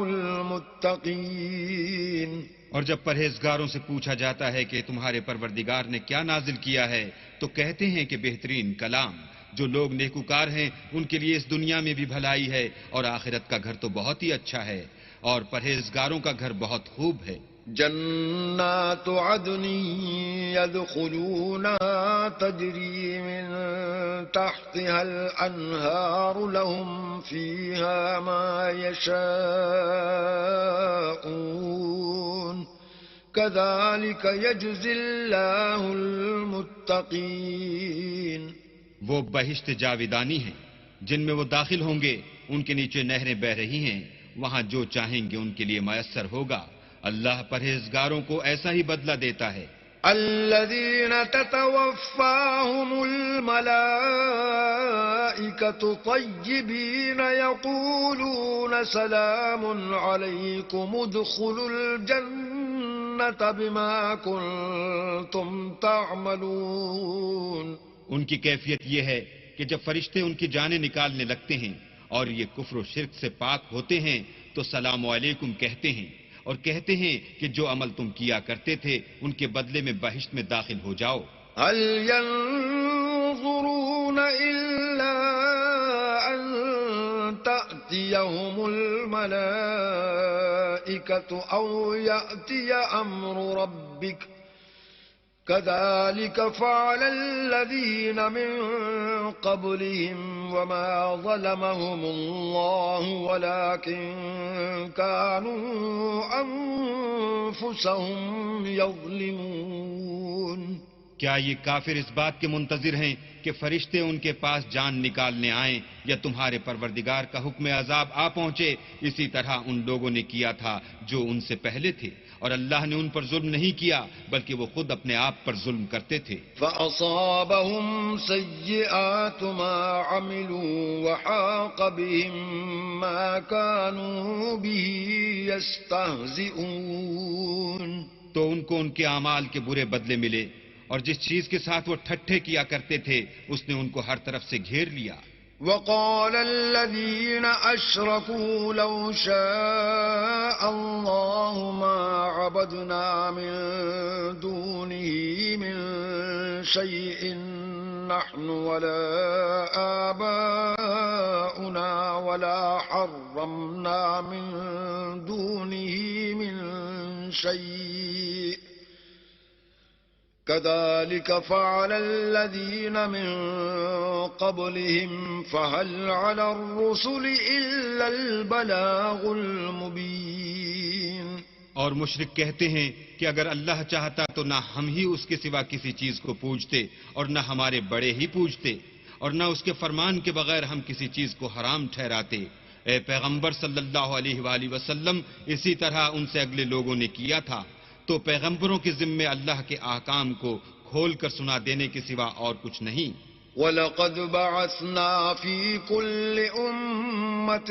المتقین۔ اور جب پرہیزگاروں سے پوچھا جاتا ہے کہ تمہارے پروردگار نے کیا نازل کیا ہے تو کہتے ہیں کہ بہترین کلام۔ جو لوگ نیکوکار ہیں ان کے لیے اس دنیا میں بھی بھلائی ہے اور آخرت کا گھر تو بہت ہی اچھا ہے، اور پرہیزگاروں کا گھر بہت خوب ہے۔ جنات عدن يدخلونها تجري من تحتها الأنهار لهم فيها ما يشاءون كذلك يجزي الله المتقين۔ وہ بہشت جاویدانی ہیں جن میں وہ داخل ہوں گے، ان کے نیچے نہریں بہ رہی ہیں، وہاں جو چاہیں گے ان کے لیے میسر ہوگا۔ اللہ پرہیزگاروں کو ایسا ہی بدلہ دیتا ہے۔ الذين تتوفاهم الملائكة طيبين يقولون سلام عليكم ادخلوا الجنة بما كنتم تعملون۔ ان کی کیفیت یہ ہے کہ جب فرشتے ان کی جانیں نکالنے لگتے ہیں اور یہ کفر و شرک سے پاک ہوتے ہیں تو سلام علیکم کہتے ہیں اور کہتے ہیں کہ جو عمل تم کیا کرتے تھے ان کے بدلے میں بہشت میں داخل ہو جاؤ۔ هل ينظرون إلا أن تأتيهم الملائكة أو يأتي أمر ربك كذلك فعل الذين من قبلهم وما ظلمهم الله ولكن كانوا أنفسهم يظلمون۔ کیا یہ کافر اس بات کے منتظر ہیں کہ فرشتے ان کے پاس جان نکالنے آئیں یا تمہارے پروردگار کا حکم عذاب آ پہنچے؟ اسی طرح ان لوگوں نے کیا تھا جو ان سے پہلے تھے، اور اللہ نے ان پر ظلم نہیں کیا بلکہ وہ خود اپنے آپ پر ظلم کرتے تھے۔ فَأَصَابَهُمْ سَيِّئَاتُ مَا عَمِلُوا وَحَاقَ بِهِم مَّا كَانُوا بِهِ يَسْتَهْزِئُونَ۔ تو ان کو ان کے اعمال کے برے بدلے ملے، اور جس چیز کے ساتھ وہ ٹھٹھے کیا کرتے تھے اس نے ان کو ہر طرف سے گھیر لیا۔ وقال الذين أشركوا لو شاء الله ما عبدنا من دونه من شيء نحن ولا آباؤنا ولا حرمنا من دونه من شيء كذلك فعل الذين من قبلهم فهل على الرسل إلا البلاغ المبين۔ اور مشرک کہتے ہیں کہ اگر اللہ چاہتا تو نہ ہم ہی اس کے سوا کسی چیز کو پوجتے اور نہ ہمارے بڑے ہی پوجتے، اور نہ اس کے فرمان کے بغیر ہم کسی چیز کو حرام ٹھہراتے۔ اے پیغمبر صلی اللہ علیہ وآلہ وسلم، اسی طرح ان سے اگلے لوگوں نے کیا تھا، تو پیغمبروں کے ذمے اللہ کے احکام کو کھول کر سنا دینے کے سوا اور کچھ نہیں۔ وَلَقَدْ بَعَثْنَا فِي كُلِّ أُمَّةٍ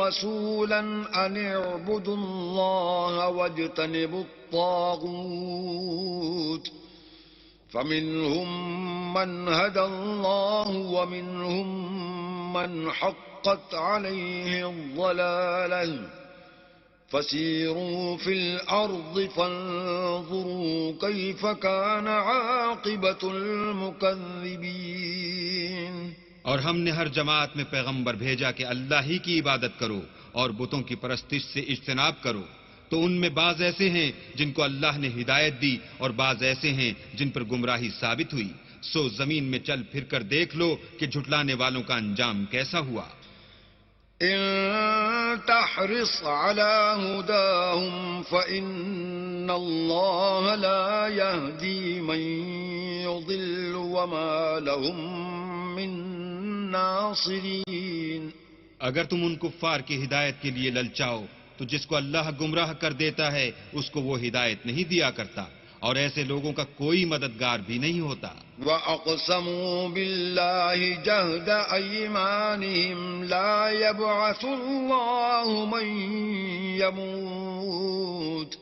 رَسُولًا أَنِ اعْبُدُوا اللَّهَ وَاجْتَنِبُوا الطَّاغُوتَ فَمِنْهُمْ مَنْ هَدَى اللَّهُ وَمِنْهُمْ مَنْ حَقَّتْ عَلَيْهِ الضَّلَالَةُ فَسِيرُوا فِي الْأَرْضِ فَانظُرُوا كَيْفَ كَانَ عَاقِبَةُ الْمُكَذِّبِينَ۔ اور ہم نے ہر جماعت میں پیغمبر بھیجا کہ اللہ ہی کی عبادت کرو اور بتوں کی پرستش سے اجتناب کرو، تو ان میں بعض ایسے ہیں جن کو اللہ نے ہدایت دی اور بعض ایسے ہیں جن پر گمراہی ثابت ہوئی، سو زمین میں چل پھر کر دیکھ لو کہ جھٹلانے والوں کا انجام کیسا ہوا۔ إن تحرص على هداهم فإن الله لا يهدي من يضل وما لهم من ناصرين۔ اگر تم ان کفار کی ہدایت کے لیے للچاؤ تو جس کو اللہ گمراہ کر دیتا ہے اس کو وہ ہدایت نہیں دیا کرتا، اور ایسے لوگوں کا کوئی مددگار بھی نہیں ہوتا۔ وَأَقْسَمُوا بِاللَّهِ جَهْدَ أَيْمَانِهِمْ لَا يَبْعَثُ اللَّهُ مَن يَمُوتُ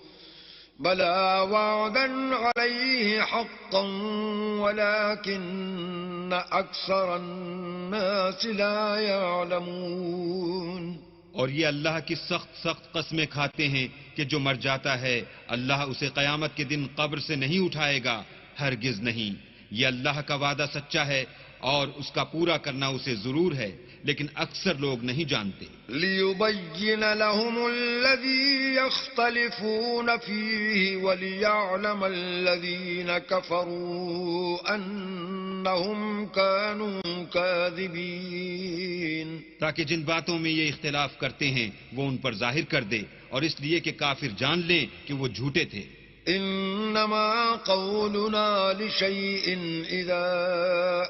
بَلَىٰ وَعْدًا عَلَيْهِ حَقًّا وَلَٰكِنَّ أَكْثَرَ النَّاسِ لَا يَعْلَمُونَ۔ اور یہ اللہ کی سخت قسمیں کھاتے ہیں کہ جو مر جاتا ہے اللہ اسے قیامت کے دن قبر سے نہیں اٹھائے گا، ہرگز نہیں۔ یہ اللہ کا وعدہ سچا ہے اور اس کا پورا کرنا اسے ضرور ہے، لیکن اکثر لوگ نہیں جانتے۔ لِيُبَيِّنَ لَهُمُ الَّذِي يَخْتَلِفُونَ فِيهِ وَلِيَعْلَمَ الَّذِينَ كَفَرُوا أَنَّهُمْ كَانُوا كَاذِبِينَ۔ تاکہ جن باتوں میں یہ اختلاف کرتے ہیں وہ ان پر ظاہر کر دے، اور اس لیے کہ کافر جان لیں کہ وہ جھوٹے تھے۔ إنما قولنا لشيء إذا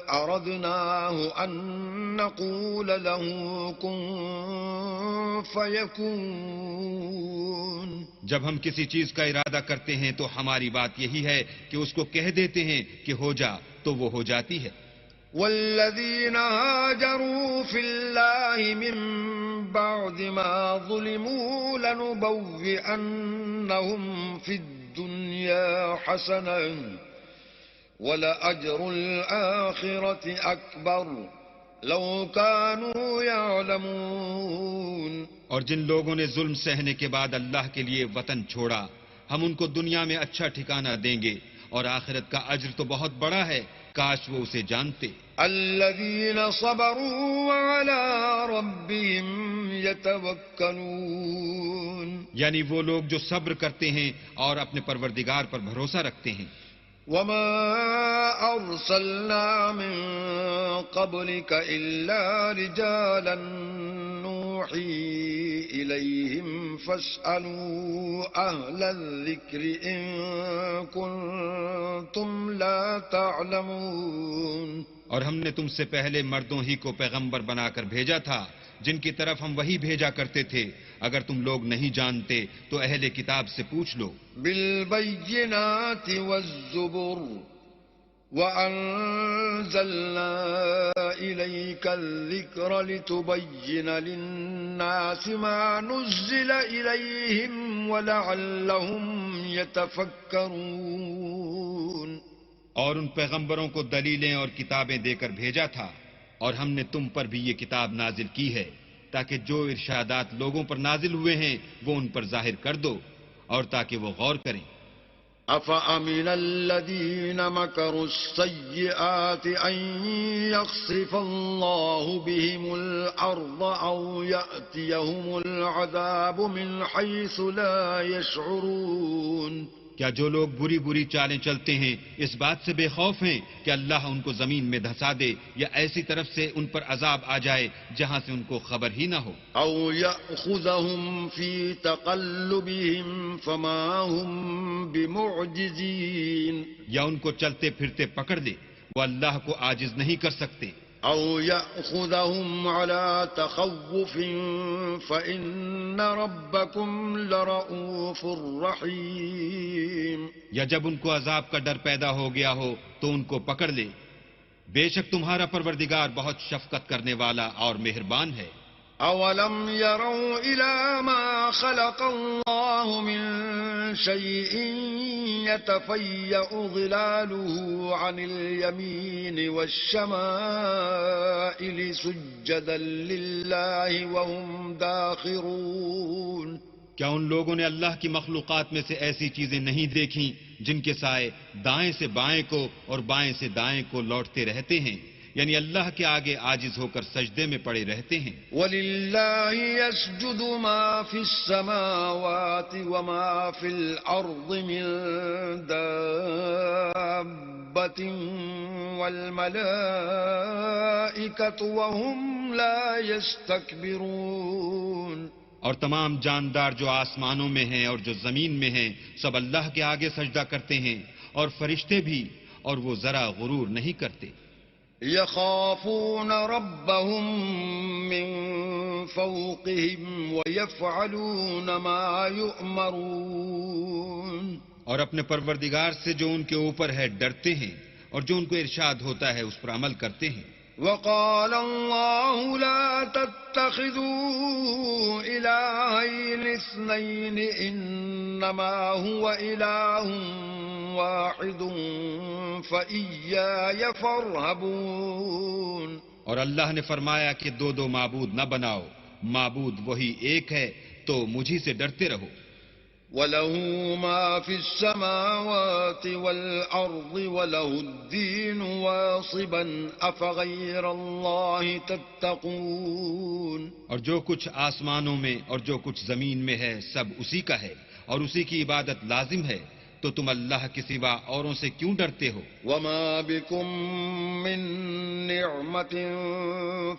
أردناه أن نقول له كن فيكون۔ جب ہم کسی چیز کا ارادہ کرتے ہیں تو ہماری بات یہی ہے کہ اس کو کہہ دیتے ہیں کہ ہو جا، تو وہ ہو جاتی ہے۔ والذين هاجروا في الله من بعد ما ظلموا لنبوئنهم في الدنيا حسنة ولأجر الآخرة أكبر لو كانوا يعلمون۔ اور جن لوگوں نے ظلم سہنے کے بعد اللہ کے لیے وطن چھوڑا، ہم ان کو دنیا میں اچھا ٹھکانہ دیں گے، اور آخرت کا اجر تو بہت بڑا ہے، کاش وہ اسے جانتے۔ الذين صبروا وعلى ربهم يتوكلون۔ یعنی وہ لوگ جو صبر کرتے ہیں اور اپنے پروردگار پر بھروسہ رکھتے ہیں۔ وما أرسلنا من قبلك إلا رجالا نوحي إليهم فاسألوا أهل الذكر إن كنتم لا تعلمون۔ اور ہم نے تم سے پہلے مردوں ہی کو پیغمبر بنا کر بھیجا تھا جن کی طرف ہم وہی بھیجا کرتے تھے، اگر تم لوگ نہیں جانتے تو اہل کتاب سے پوچھ لو۔ بالبينات والزبر وأنزلنا إليك الذكر لتبين للناس ما نزل إليهم ولعلهم يتفكرون۔ اور ان پیغمبروں کو دلیلیں اور کتابیں دے کر بھیجا تھا، اور ہم نے تم پر بھی یہ کتاب نازل کی ہے تاکہ جو ارشادات لوگوں پر نازل ہوئے ہیں وہ ان پر ظاہر کر دو، اور تاکہ وہ غور کریں۔ أفأمن الذين مكروا السيئات أن يخسف الله بهم الأرض أو يأتيهم العذاب من حيث لا يشعرون۔ کیا جو لوگ بری چالیں چلتے ہیں اس بات سے بے خوف ہیں کہ اللہ ان کو زمین میں دھسا دے، یا ایسی طرف سے ان پر عذاب آ جائے جہاں سے ان کو خبر ہی نہ ہو؟ أو يأخذهم في تقلبهم فما هم بمعجزين۔ یا ان کو چلتے پھرتے پکڑ لے، وہ اللہ کو عاجز نہیں کر سکتے۔ أو يأخذهم على تخوف فإن ربكم لرؤوف رحيم. یا جب ان کو عذاب کا ڈر پیدا ہو گیا ہو تو ان کو پکڑ لے، بے شک تمہارا پروردگار بہت شفقت کرنے والا اور مہربان ہے. أولم يروا إلى ما خلق الله من شيء يتفيأ ظلاله عن اليمين والشمائل سجدا لله وهم داخرون. کیا ان لوگوں نے اللہ کی مخلوقات میں سے ایسی چیزیں نہیں دیکھیں جن کے سائے دائیں سے بائیں کو اور بائیں سے دائیں کو لوٹتے رہتے ہیں، یعنی اللہ کے آگے عاجز ہو کر سجدے میں پڑے رہتے ہیں. وَلِلَّهِ يَسْجُدُ مَا فِي السَّمَاوَاتِ وَمَا فِي الْأَرْضِ مِن دَابَّةٍ وَالْمَلَائِكَةُ وَهُمْ لَا يَسْتَكْبِرُونَ. اور تمام جاندار جو آسمانوں میں ہیں اور جو زمین میں ہیں سب اللہ کے آگے سجدہ کرتے ہیں، اور فرشتے بھی، اور وہ ذرا غرور نہیں کرتے. يخافون ربهم من فوقهم ويفعلون ما يؤمرون. اور اپنے پروردگار سے جو ان کے اوپر ہے ڈرتے ہیں، اور جو ان کو ارشاد ہوتا ہے اس پر عمل کرتے ہیں. وقال الله لا تتخذوا إلهين اثنين إنما هو إله واحد فإياي فارهبون. اور اللہ نے فرمایا کہ دو معبود نہ بناؤ، معبود وہی ایک ہے تو مجھی سے ڈرتے رہو. وَلَهُ مَا فِي السَّمَاوَاتِ وَالْأَرْضِ وَلَهُ الدِّينُ وَاصِبًا أَفَغَيْرَ اللَّهِ تَتَّقُونَ. اور جو کچھ آسمانوں میں اور جو کچھ زمین میں ہے سب اسی کا ہے، اور اسی کی عبادت لازم ہے، تو تم اللہ کے سوا اوروں سے کیوں ڈرتے ہو؟ وَمَا بِكُم مِّن نِّعْمَةٍ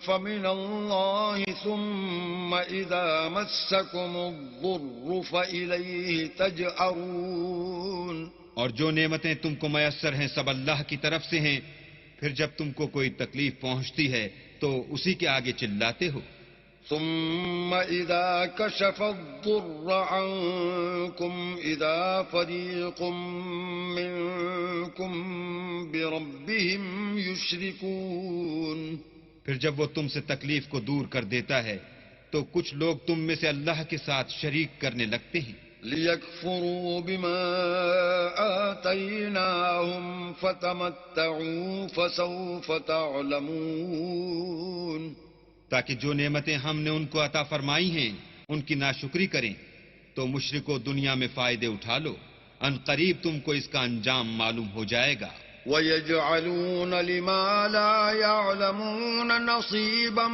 فَمِنَ اللَّهِ ثُمَّ إِذَا مَسَّكُمُ الضُّرُّ فَإِلَيْهِ تَجْأَرُونَ. اور جو نعمتیں تم کو میسر ہیں سب اللہ کی طرف سے ہیں، پھر جب تم کو کوئی تکلیف پہنچتی ہے تو اسی کے آگے چلاتے ہو. ثم إذا كشف الضر عنكم إذا فريق منكم بربهم يشركون. پھر جب وہ تم سے تکلیف کو دور کر دیتا ہے تو کچھ لوگ تم میں سے اللہ کے ساتھ شریک کرنے لگتے ہیں. ليكفروا بما آتيناهم فتمتعوا فسوف تعلمون. تاکہ جو نعمتیں ہم نے ان کو عطا فرمائی ہیں ان کی ناشکری کریں تو مشرکو دنیا میں فائدے اٹھا لو، ان قریب تم کو اس کا انجام معلوم ہو جائے گا. وَيَجْعَلُونَ لِمَا لَا يَعْلَمُونَ نَصِيبًا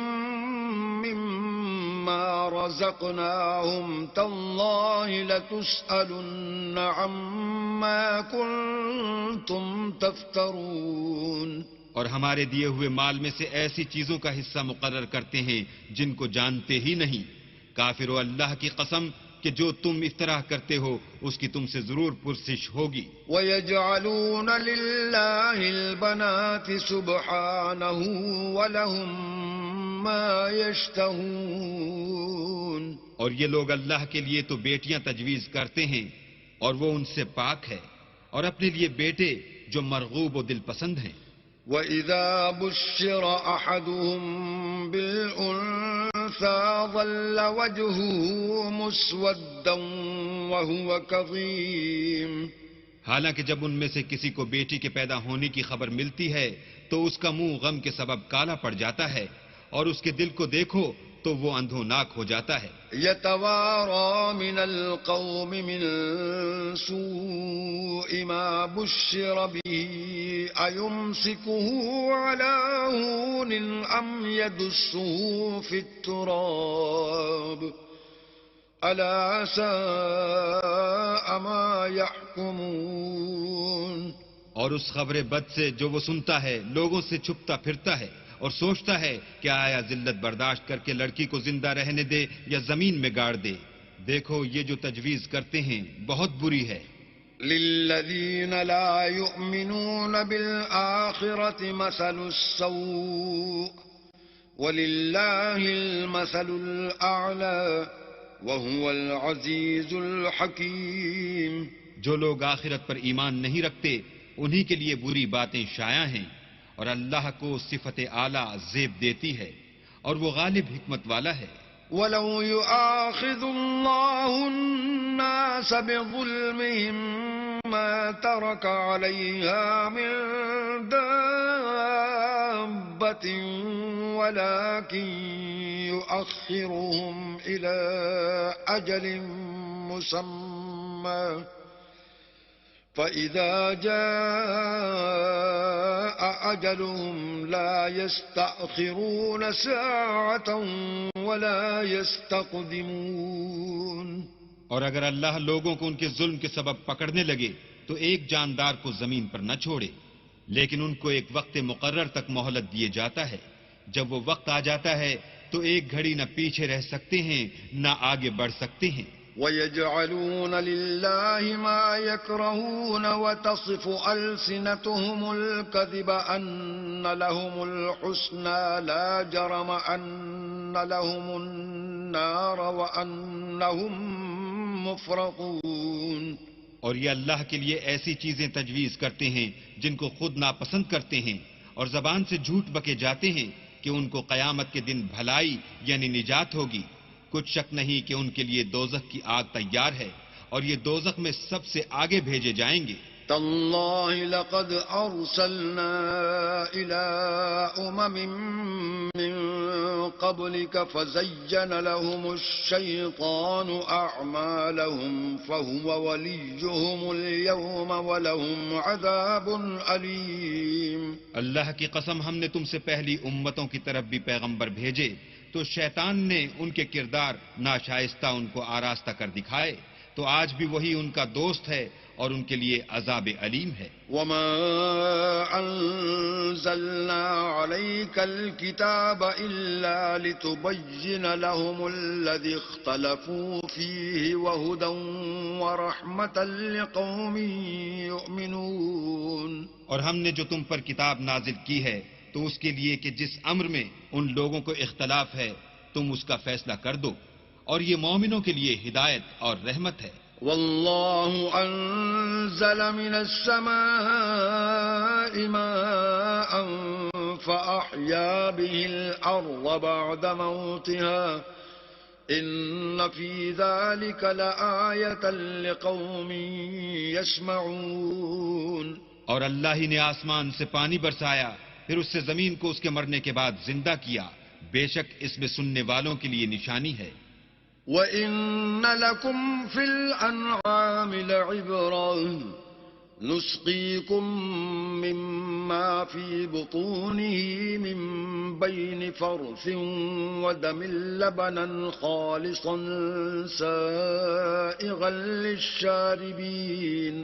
مِّمَّا رَزَقْنَاهُمْ تَاللَّهِ لَتُسْأَلُنَّ عَمَّا كُنتُمْ تَفْتَرُونَ. اور ہمارے دیے ہوئے مال میں سے ایسی چیزوں کا حصہ مقرر کرتے ہیں جن کو جانتے ہی نہیں. کافرو اللہ کی قسم کہ جو تم افطراء کرتے ہو اس کی تم سے ضرور پرسش ہوگی. وَيَجْعَلُونَ لِلَّهِ الْبَنَاتِ سُبْحَانَهُ وَلَهُم مَّا يَشْتَهُونَ. اور یہ لوگ اللہ کے لیے تو بیٹیاں تجویز کرتے ہیں اور وہ ان سے پاک ہے، اور اپنے لیے بیٹے جو مرغوب و دل پسند ہیں. وَإِذَا بُشِّرَ أَحَدُهُم بِالْأُنثَىٰ ظَلَّ وَجْهُهُ مُسْوَدًّا وَهُوَ كَظِيمٌ. حالانکہ جب ان میں سے کسی کو بیٹی کے پیدا ہونے کی خبر ملتی ہے تو اس کا منہ غم کے سبب کالا پڑ جاتا ہے، اور اس کے دل کو دیکھو تو وہ اندھوناک ہو جاتا ہے. يَتَوَارَىٰ مِنَ الْقَوْمِ مِن سُوءِ مَا بُشِّرَ بِهِ أَيُمْسِكُهُ عَلَىٰ هُونٍ أَمْ يَدُسُّهُ فِي التُّرَابِ أَلَا سَاءَ مَا يَحْكُمُونَ. اور اس خبر بد سے جو وہ سنتا ہے لوگوں سے چھپتا پھرتا ہے اور سوچتا ہے کہ آیا ذلت برداشت کر کے لڑکی کو زندہ رہنے دے یا زمین میں گاڑ دے. دیکھو یہ جو تجویز کرتے ہیں بہت بری ہے. للذين لا يؤمنون بالآخرة مثل السوء ولله المثل الأعلى وهو العزيز الحكيم. جو لوگ آخرت پر ایمان نہیں رکھتے انہی کے لیے بری باتیں شائع ہیں، اور اللہ کو صفت اعلیٰ زیب دیتی ہے، اور وہ غالب حکمت والا ہے. وَلَوْ يُؤَاخِذُ اللَّهُ النَّاسَ بِظُلْمِهِمْ مَا تَرَكَ عَلَيْهَا مِن دَابَّةٍ وَلَكِن يُؤَخِّرُهُمْ إِلَى أَجَلٍ مُّسَمًّى فَإِذَا جَاءَ أَجَلُهُمْ لَا يَسْتَأْخِرُونَ سَاعَةً وَلَا يَسْتَقْدِمُونَ. اور اگر اللہ لوگوں کو ان کے ظلم کے سبب پکڑنے لگے تو ایک جاندار کو زمین پر نہ چھوڑے، لیکن ان کو ایک وقت مقرر تک مہلت دیے جاتا ہے. جب وہ وقت آ جاتا ہے تو ایک گھڑی نہ پیچھے رہ سکتے ہیں نہ آگے بڑھ سکتے ہیں. وَيَجْعَلُونَ لِلَّهِ مَا يَكْرَهُونَ وَتَصِفُ أَلْسِنَتُهُمُ الْكَذِبَ أَنَّ لَهُمُ الْحُسْنَى لَا جَرَمَ أَنَّ لَهُمُ النَّارَ وَأَنَّهُمْ مُفْرَطُونَ. اور یہ اللہ کے لیے ایسی چیزیں تجویز کرتے ہیں جن کو خود ناپسند کرتے ہیں، اور زبان سے جھوٹ بکے جاتے ہیں کہ ان کو قیامت کے دن بھلائی یعنی نجات ہوگی. کچھ شک نہیں کہ ان کے لیے دوزخ کی آگ تیار ہے، اور یہ دوزخ میں سب سے آگے بھیجے جائیں گے. تالله لقد أرسلنا إلى من قبلك فزين لهم الشيطان أعمالهم فهو وليهم اليوم ولهم عذاب أليم. اللہ کی قسم، ہم نے تم سے پہلی امتوں کی طرف بھی پیغمبر بھیجے تو شیطان نے ان کے کردار ناشائستہ ان کو آراستہ کر دکھائے، تو آج بھی وہی ان کا دوست ہے اور ان کے لیے عذاب علیم ہے. وما أنزلنا عليك الكتاب إلا لتبين لهم الذي اختلفوا فيه وهدى ورحمة لقوم يؤمنون. اور ہم نے جو تم پر کتاب نازل کی ہے تو اس کے لیے کہ جس امر میں ان لوگوں کو اختلاف ہے تم اس کا فیصلہ کر دو، اور یہ مومنوں کے لیے ہدایت اور رحمت ہے. والله أنزل من السماء ماء فأحيا به الأرض بعد موتها إن في ذلك لآية لقوم يسمعون. اور اللہ ہی نے آسمان سے پانی برسایا، پھر اس سے زمین کو اس کے مرنے کے بعد زندہ کیا، بے شک اس میں سننے والوں کے لیے نشانی ہے. وَإِنَّ لَكُمْ فِي الْأَنْعَامِ لَعِبْرَةً نُسْقِيكُم مِّمَّا فِي بُطُونِهِ مِن بَيْنِ فَرْثٍ وَدَمٍ لَبَنًا خَالِصًا سَائِغًا لِلشَّارِبِينَ.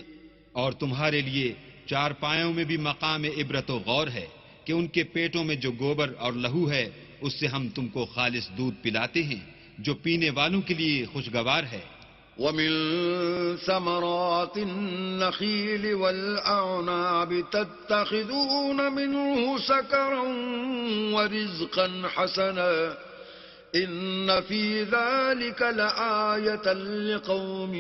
اور تمہارے لیے چار پایوں میں بھی مقام عبرت و غور ہے کہ ان کے پیٹوں میں جو گوبر اور لہو ہے اس سے ہم تم کو خالص دودھ پلاتے ہیں جو پینے والوں کے لیے خوشگوار ہے. وَمِن ثَمَرَاتِ النَّخِيلِ وَالْأَعْنَابِ تَتَّخِذُونَ مِنْهُ سَكَرًا وَرِزْقًا حَسَنًا إِنَّ فِي ذَلِكَ لَآيَةً لِقَوْمٍ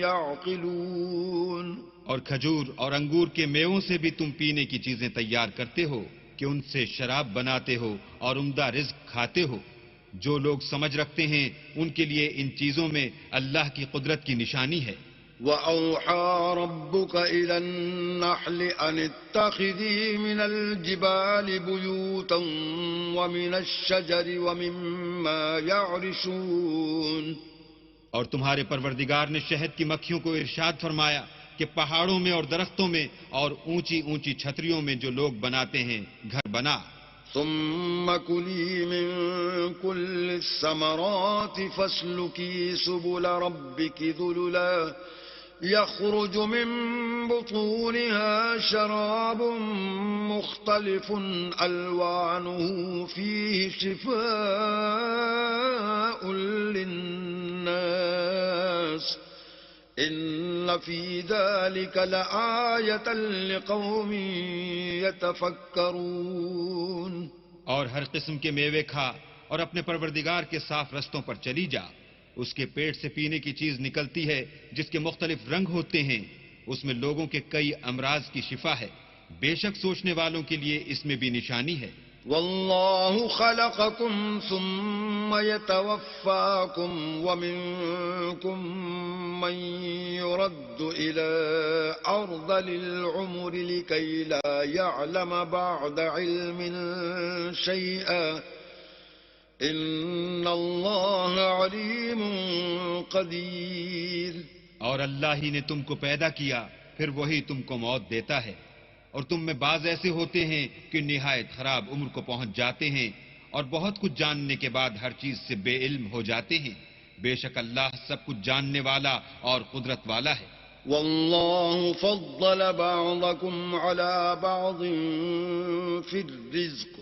يَعْقِلُونَ. اور کھجور اور انگور کے میووں سے بھی تم پینے کی چیزیں تیار کرتے ہو کہ ان سے شراب بناتے ہو اور عمدہ رزق کھاتے ہو. جو لوگ سمجھ رکھتے ہیں ان کے لیے ان چیزوں میں اللہ کی قدرت کی نشانی ہے. وَأَوْحَى رَبُّكَ إِلَى النَّحْلِ أَنِ اتَّخِذِي مِنَ الْجِبَالِ بُيُوتًا وَمِنَ الشَّجَرِ وَمِمَّا يَعْرِشُونَ. اور تمہارے پروردگار نے شہد کی مکھیوں کو ارشاد فرمایا کہ پہاڑوں میں اور درختوں میں اور اونچی اونچی چھتریوں میں جو لوگ بناتے ہیں گھر بنا. ثم كلي من كل الثمرات فاسلكي سبل ربك ذللا يخرج من بطونها شراب مختلف ألوانه فيه شفاء للناس إن في ذلك لآية لقوم يتفكرون. اور ہر قسم کے میوے کھا اور اپنے پروردگار کے صاف رستوں پر چلی جا. اس کے پیٹ سے پینے کی چیز نکلتی ہے جس کے مختلف رنگ ہوتے ہیں. اس میں لوگوں کے کئی امراض کی شفا ہے. بے شک سوچنے والوں کے لیے اس میں بھی نشانی ہے. والله خلقكم ثم يتوفاكم ومنكم من يرد إلى أرذل العمر لكي لا يعلم بعد علم شيئا إن الله عليم قدير. اور اللہ ہی نے تم کو پیدا کیا پھر وہی تم کو موت دیتا ہے. اور تم میں بعض ایسے ہوتے ہیں کہ نہایت خراب عمر کو پہنچ جاتے ہیں اور بہت کچھ جاننے کے بعد ہر چیز سے بے علم ہو جاتے ہیں. بے شک اللہ سب کچھ جاننے والا اور قدرت والا ہے. والله فضل بعضكم على بعض في الرزق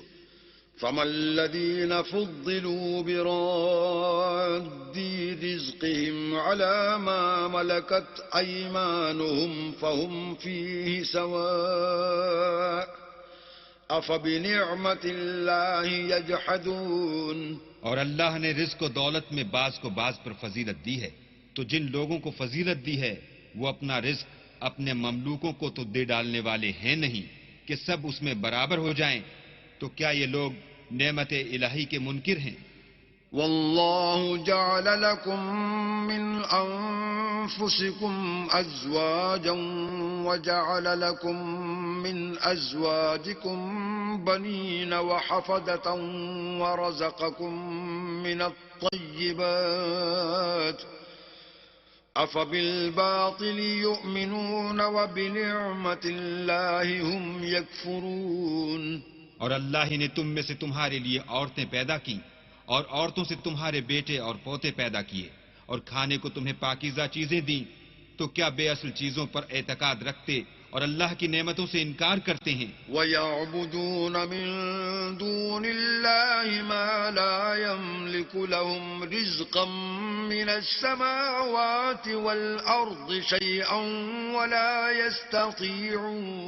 فما الذين فضلوا براد رزقهم على ما ملكت أيمانهم فهم فيه سواء أفبنعمة الله يجحدون. اور اللہ نے رزق و دولت میں بعض کو بعض پر فضیلت دی ہے تو جن لوگوں کو فضیلت دی ہے وہ اپنا رزق اپنے مملوکوں کو تو دے ڈالنے والے ہیں نہیں کہ سب اس میں برابر ہو جائیں. تو کیا یہ لوگ نعمت الہی کے منکر ہیں؟ والله جعل لكم من أنفسكم أزواجا وجعل لكم من أزواجكم بنين وحفدة ورزقكم من الطيبات أفبالباطل يؤمنون وبنعمة الله هم يكفرون. اور اللہ ہی نے تم میں سے تمہارے لیے عورتیں پیدا کی اور عورتوں سے تمہارے بیٹے اور پوتے پیدا کیے اور کھانے کو تمہیں پاکیزہ چیزیں دیں. تو کیا بے اصل چیزوں پر اعتقاد رکھتے اور اللہ کی نعمتوں سے انکار کرتے ہیں؟ وَيَعْبُدُونَ مِن دُونِ اللَّهِ مَا لَا يَمْلِكُ لَهُمْ رِزْقًا مِّنَ السَّمَاوَاتِ وَالْأَرْضِ شَيْئًا وَلَا يَسْتَطِيعُونَ.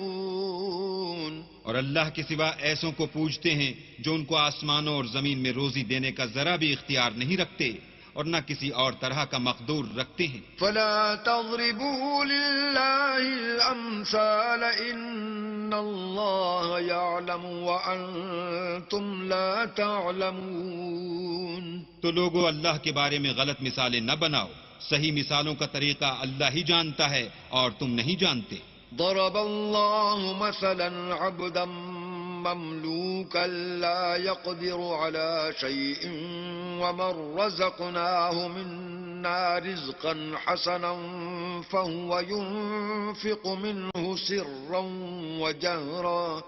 اور اللہ کے سوا ایسوں کو پوجتے ہیں جو ان کو آسمانوں اور زمین میں روزی دینے کا ذرا بھی اختیار نہیں رکھتے اور نہ کسی اور طرح کا مقدور رکھتے ہیں. فلا تضربوا لله الامثال ان الله يعلم وانتم لا تعلمون. تو لوگوں اللہ کے بارے میں غلط مثالیں نہ بناؤ. صحیح مثالوں کا طریقہ اللہ ہی جانتا ہے اور تم نہیں جانتے. ضرب الله مثلا عبدا مملوكا لا يقدر على شيء ومن رزقناه منا رزقا حسنا فهو ينفق منه سرا وجهرا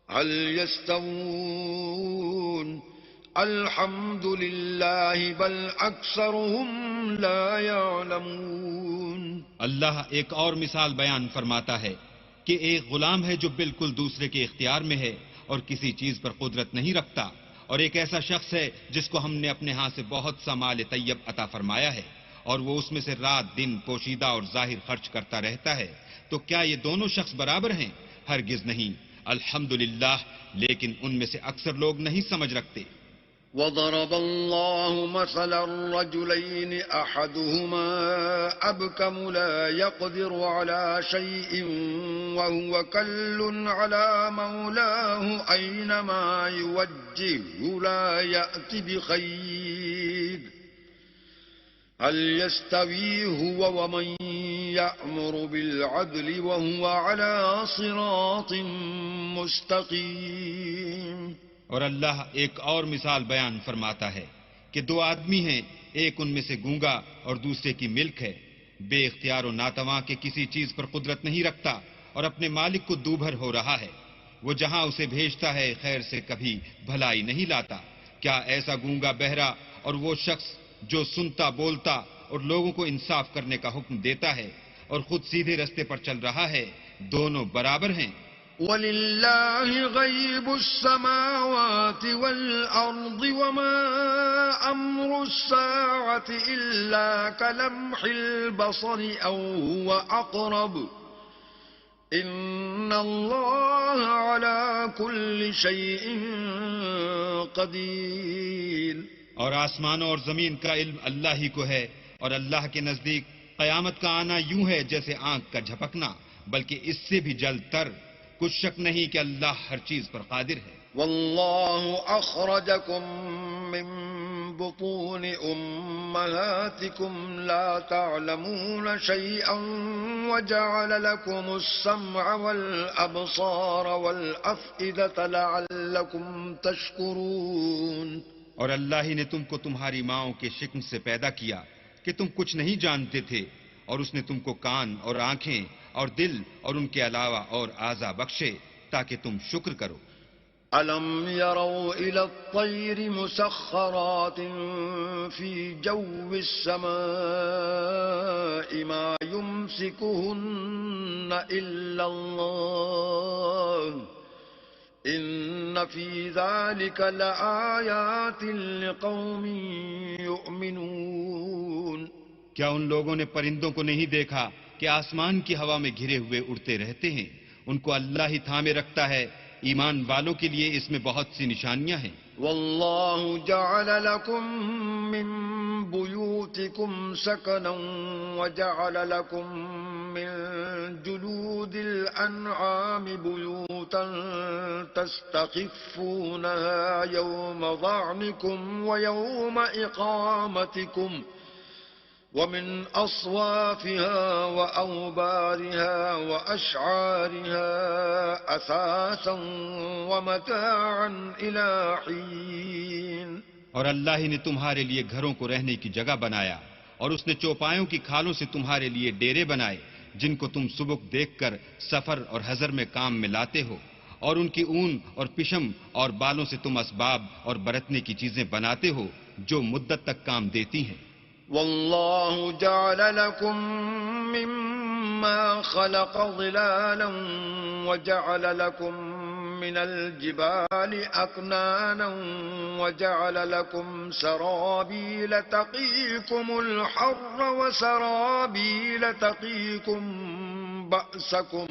هل يستوون الحمد لله بل أكثرهم لا يعلمون. اللہ ایک اور مثال بیان فرماتا ہے کہ ایک غلام ہے جو بالکل دوسرے کے اختیار میں ہے اور کسی چیز پر قدرت نہیں رکھتا، اور ایک ایسا شخص ہے جس کو ہم نے اپنے ہاں سے بہت سا مال طیب عطا فرمایا ہے اور وہ اس میں سے رات دن پوشیدہ اور ظاہر خرچ کرتا رہتا ہے. تو کیا یہ دونوں شخص برابر ہیں؟ ہرگز نہیں. الحمدللہ، لیکن ان میں سے اکثر لوگ نہیں سمجھ رکھتے. وضرب الله مثلا الرجلين أحدهما أبكم لا يقدر على شيء وهو كل على مولاه أينما يوجهه لا يأتي بخير هل يستوي هو ومن يأمر بالعدل وهو على صراط مستقيم. اور اللہ ایک اور مثال بیان فرماتا ہے کہ دو آدمی ہیں، ایک ان میں سے گونگا اور دوسرے کی ملک ہے. بے اختیار و ناتواں کے کسی چیز پر قدرت نہیں رکھتا اور اپنے مالک کو دوبھر ہو رہا ہے. وہ جہاں اسے بھیجتا ہے خیر سے کبھی بھلائی نہیں لاتا. کیا ایسا گونگا بہرا اور وہ شخص جو سنتا بولتا اور لوگوں کو انصاف کرنے کا حکم دیتا ہے اور خود سیدھے رستے پر چل رہا ہے، دونوں برابر ہیں؟ وَلِلَّهِ غَيْبُ السَّمَاوَاتِ وَالْأَرْضِ وَمَا أَمْرُ السَّاعَةِ إِلَّا كَلَمْحِ الْبَصَرِ أَوْ هُوَ أَقْرَبُ إِنَّ اللَّهَ عَلَى كُلِّ شَيْءٍ قَدِيرٌ. اور آسمانوں اور زمین کا علم اللہ ہی کو ہے، اور اللہ کے نزدیک قیامت کا آنا یوں ہے جیسے آنکھ کا جھپکنا، بلکہ اس سے بھی جلد تر. کچھ شک نہیں کہ اللہ ہر چیز پر قادر ہے. والله أخرجكم من بطون أمهاتكم لا تعلمون شيئا وجعل لكم السمع والأبصار والأفئدة لعلكم تشكرون. اور اللہ ہی نے تم کو تمہاری ماؤں کے شکم سے پیدا کیا کہ تم کچھ نہیں جانتے تھے، اور اس نے تم کو کان اور آنکھیں اور دل اور ان کے علاوہ اور اعضاء بخشے تاکہ تم شکر کرو. أَلَمْ يَرَوْا إِلَى الطَّيْرِ مُسَخَّرَاتٍ فِي جَوِّ السَّمَاءِ مَا يُمْسِكُهُنَّ إِلَّا اللَّهُ إِنَّ فِي ذَلِكَ لَآيَاتٍ لِقَوْمٍ يُؤْمِنُونَ. کیا ان لوگوں نے پرندوں کو نہیں دیکھا کہ آسمان کی ہوا میں گھرے ہوئے اڑتے رہتے ہیں؟ ان کو اللہ ہی تھامے رکھتا ہے. ایمان والوں کے لیے اس میں بہت سی نشانیاں ہیں. والله جعل لكم من بيوتكم سكنا وجعل لكم من جلود الأنعام بيوتا تستخفونها يوم ظعنكم ويوم إقامتكم ومن أصوافها وأوبارها وأشعارها أثاثا ومتاعا إلى حين. اور اللہ ہی نے تمہارے لیے گھروں کو رہنے کی جگہ بنایا، اور اس نے چوپایوں کی کھالوں سے تمہارے لیے ڈیرے بنائے جن کو تم سبک دیکھ کر سفر اور حضر میں کام میں لاتے ہو، اور ان کی اون اور پشم اور بالوں سے تم اسباب اور برتنے کی چیزیں بناتے ہو جو مدت تک کام دیتی ہیں. والله جعل لكم مما خلق ظلالا وجعل لكم من الجبال أكنانا وجعل لكم سرابيل تقيكم الحر وسرابيل تقيكم بأسكم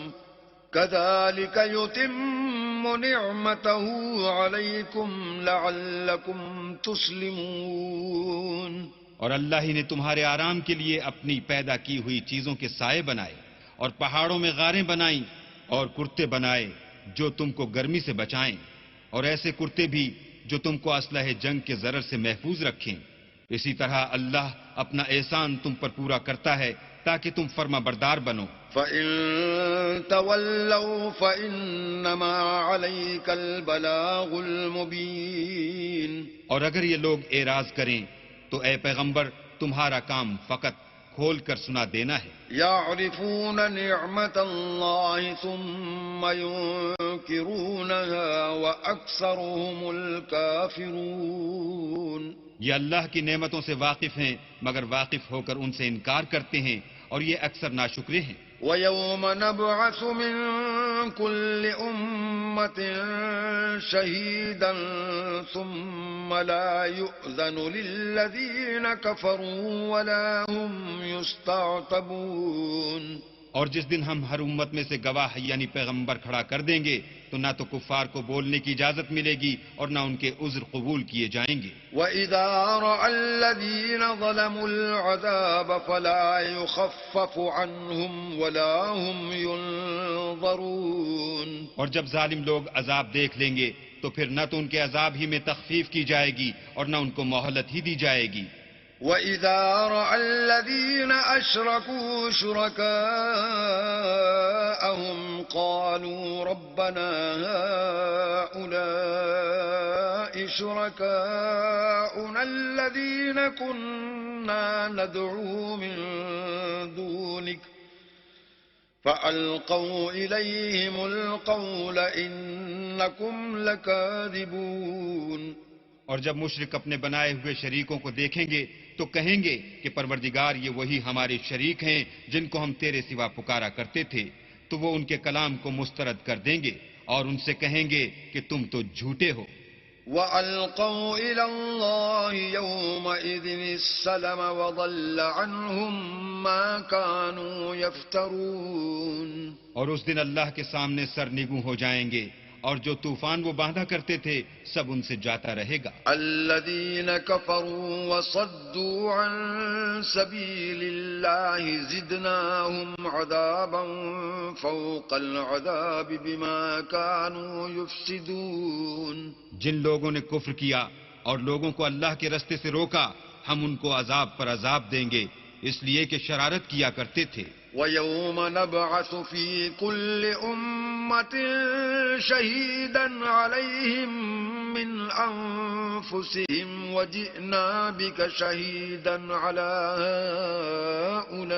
كذلك يتم نعمته عليكم لعلكم تسلمون. اور اللہ ہی نے تمہارے آرام کے لیے اپنی پیدا کی ہوئی چیزوں کے سائے بنائے، اور پہاڑوں میں غاریں بنائیں اور کرتے بنائے جو تم کو گرمی سے بچائیں، اور ایسے کرتے بھی جو تم کو اسلحہ جنگ کے ضرر سے محفوظ رکھیں. اسی طرح اللہ اپنا احسان تم پر پورا کرتا ہے تاکہ تم فرما بردار بنو. فَإِن تَوَلَّوْا فَإِنَّمَا عَلَيْكَ الْبَلَاغُ الْمُبِينُ. اور اگر یہ لوگ اعراض کریں تو اے پیغمبر تمہارا کام فقط کھول کر سنا دینا ہے. يَعْرِفُونَ نِعْمَةَ اللَّهِ ثُمَّ يُنْكِرُونَهَا وَأَكْثَرُهُمُ الْكَافِرُونَ. یہ اللہ کی نعمتوں سے واقف ہیں مگر واقف ہو کر ان سے انکار کرتے ہیں، اور یہ اکثر ناشکرے ہیں. وَيَوْمَ نَبْعَثُ مِن كُلِّ أُمَّةٍ شَهِيدًا ثُمَّ لَا يُؤْذَنُ لِلَّذِينَ كَفَرُوا وَلَا هُمْ يُسْتَعْتَبُونَ. اور جس دن ہم ہر امت میں سے گواہ یعنی پیغمبر کھڑا کر دیں گے تو نہ تو کفار کو بولنے کی اجازت ملے گی اور نہ ان کے عذر قبول کیے جائیں گے. وَإِذَا رَأَى الَّذِينَ ظَلَمُوا الْعَذَابَ فَلَا يُخَفَّفُ عَنْهُمْ وَلَا هُمْ يُنظَرُونَ. اور جب ظالم لوگ عذاب دیکھ لیں گے تو پھر نہ تو ان کے عذاب ہی میں تخفیف کی جائے گی اور نہ ان کو مہلت ہی دی جائے گی. وَإِذَا رَأَى الَّذِينَ أَشْرَكُوا شُرَكَاءَهُمْ قَالُوا رَبَّنَا هَؤُلَاءِ شُرَكَاؤُنَا الَّذِينَ كُنَّا نَدْعُو مِن دُونِكَ فَأَلْقَوْا إِلَيْهِمُ الْقَوْلَ إِنَّكُمْ لَكَاذِبُونَ. اور جب مشرک اپنے بنائے ہوئے شریکوں کو دیکھیں گے تو کہیں گے کہ پروردگار یہ وہی ہمارے شریک ہیں جن کو ہم تیرے سوا پکارا کرتے تھے، تو وہ ان کے کلام کو مسترد کر دیں گے اور ان سے کہیں گے کہ تم تو جھوٹے ہو. وَأَلْقَوْا إِلَى اللَّهِ يَوْمَئِذٍ السَّلَمَ وَضَلَّ عَنْهُمْ مَا كَانُوا يَفْتَرُونَ. اور اس دن اللہ کے سامنے سرنگوں ہو جائیں گے اور جو طوفان وہ باندھا کرتے تھے سب ان سے جاتا رہے گا. الذين كفروا وصدوا عن سبيل الله زدناهم عذابا فوق العذاب بما كانوا يفسدون. جن لوگوں نے کفر کیا اور لوگوں کو اللہ کے رستے سے روکا ہم ان کو عذاب پر عذاب دیں گے اس لیے کہ شرارت کیا کرتے تھے. وَيَوْمَ نَبْعَثُ فِي كُلِّ أُمَّةٍ شَهِيدًا عَلَيْهِمْ مِنْ أَنفُسِهِمْ وَجِئْنَا بِكَ شَهِيدًا عَلَى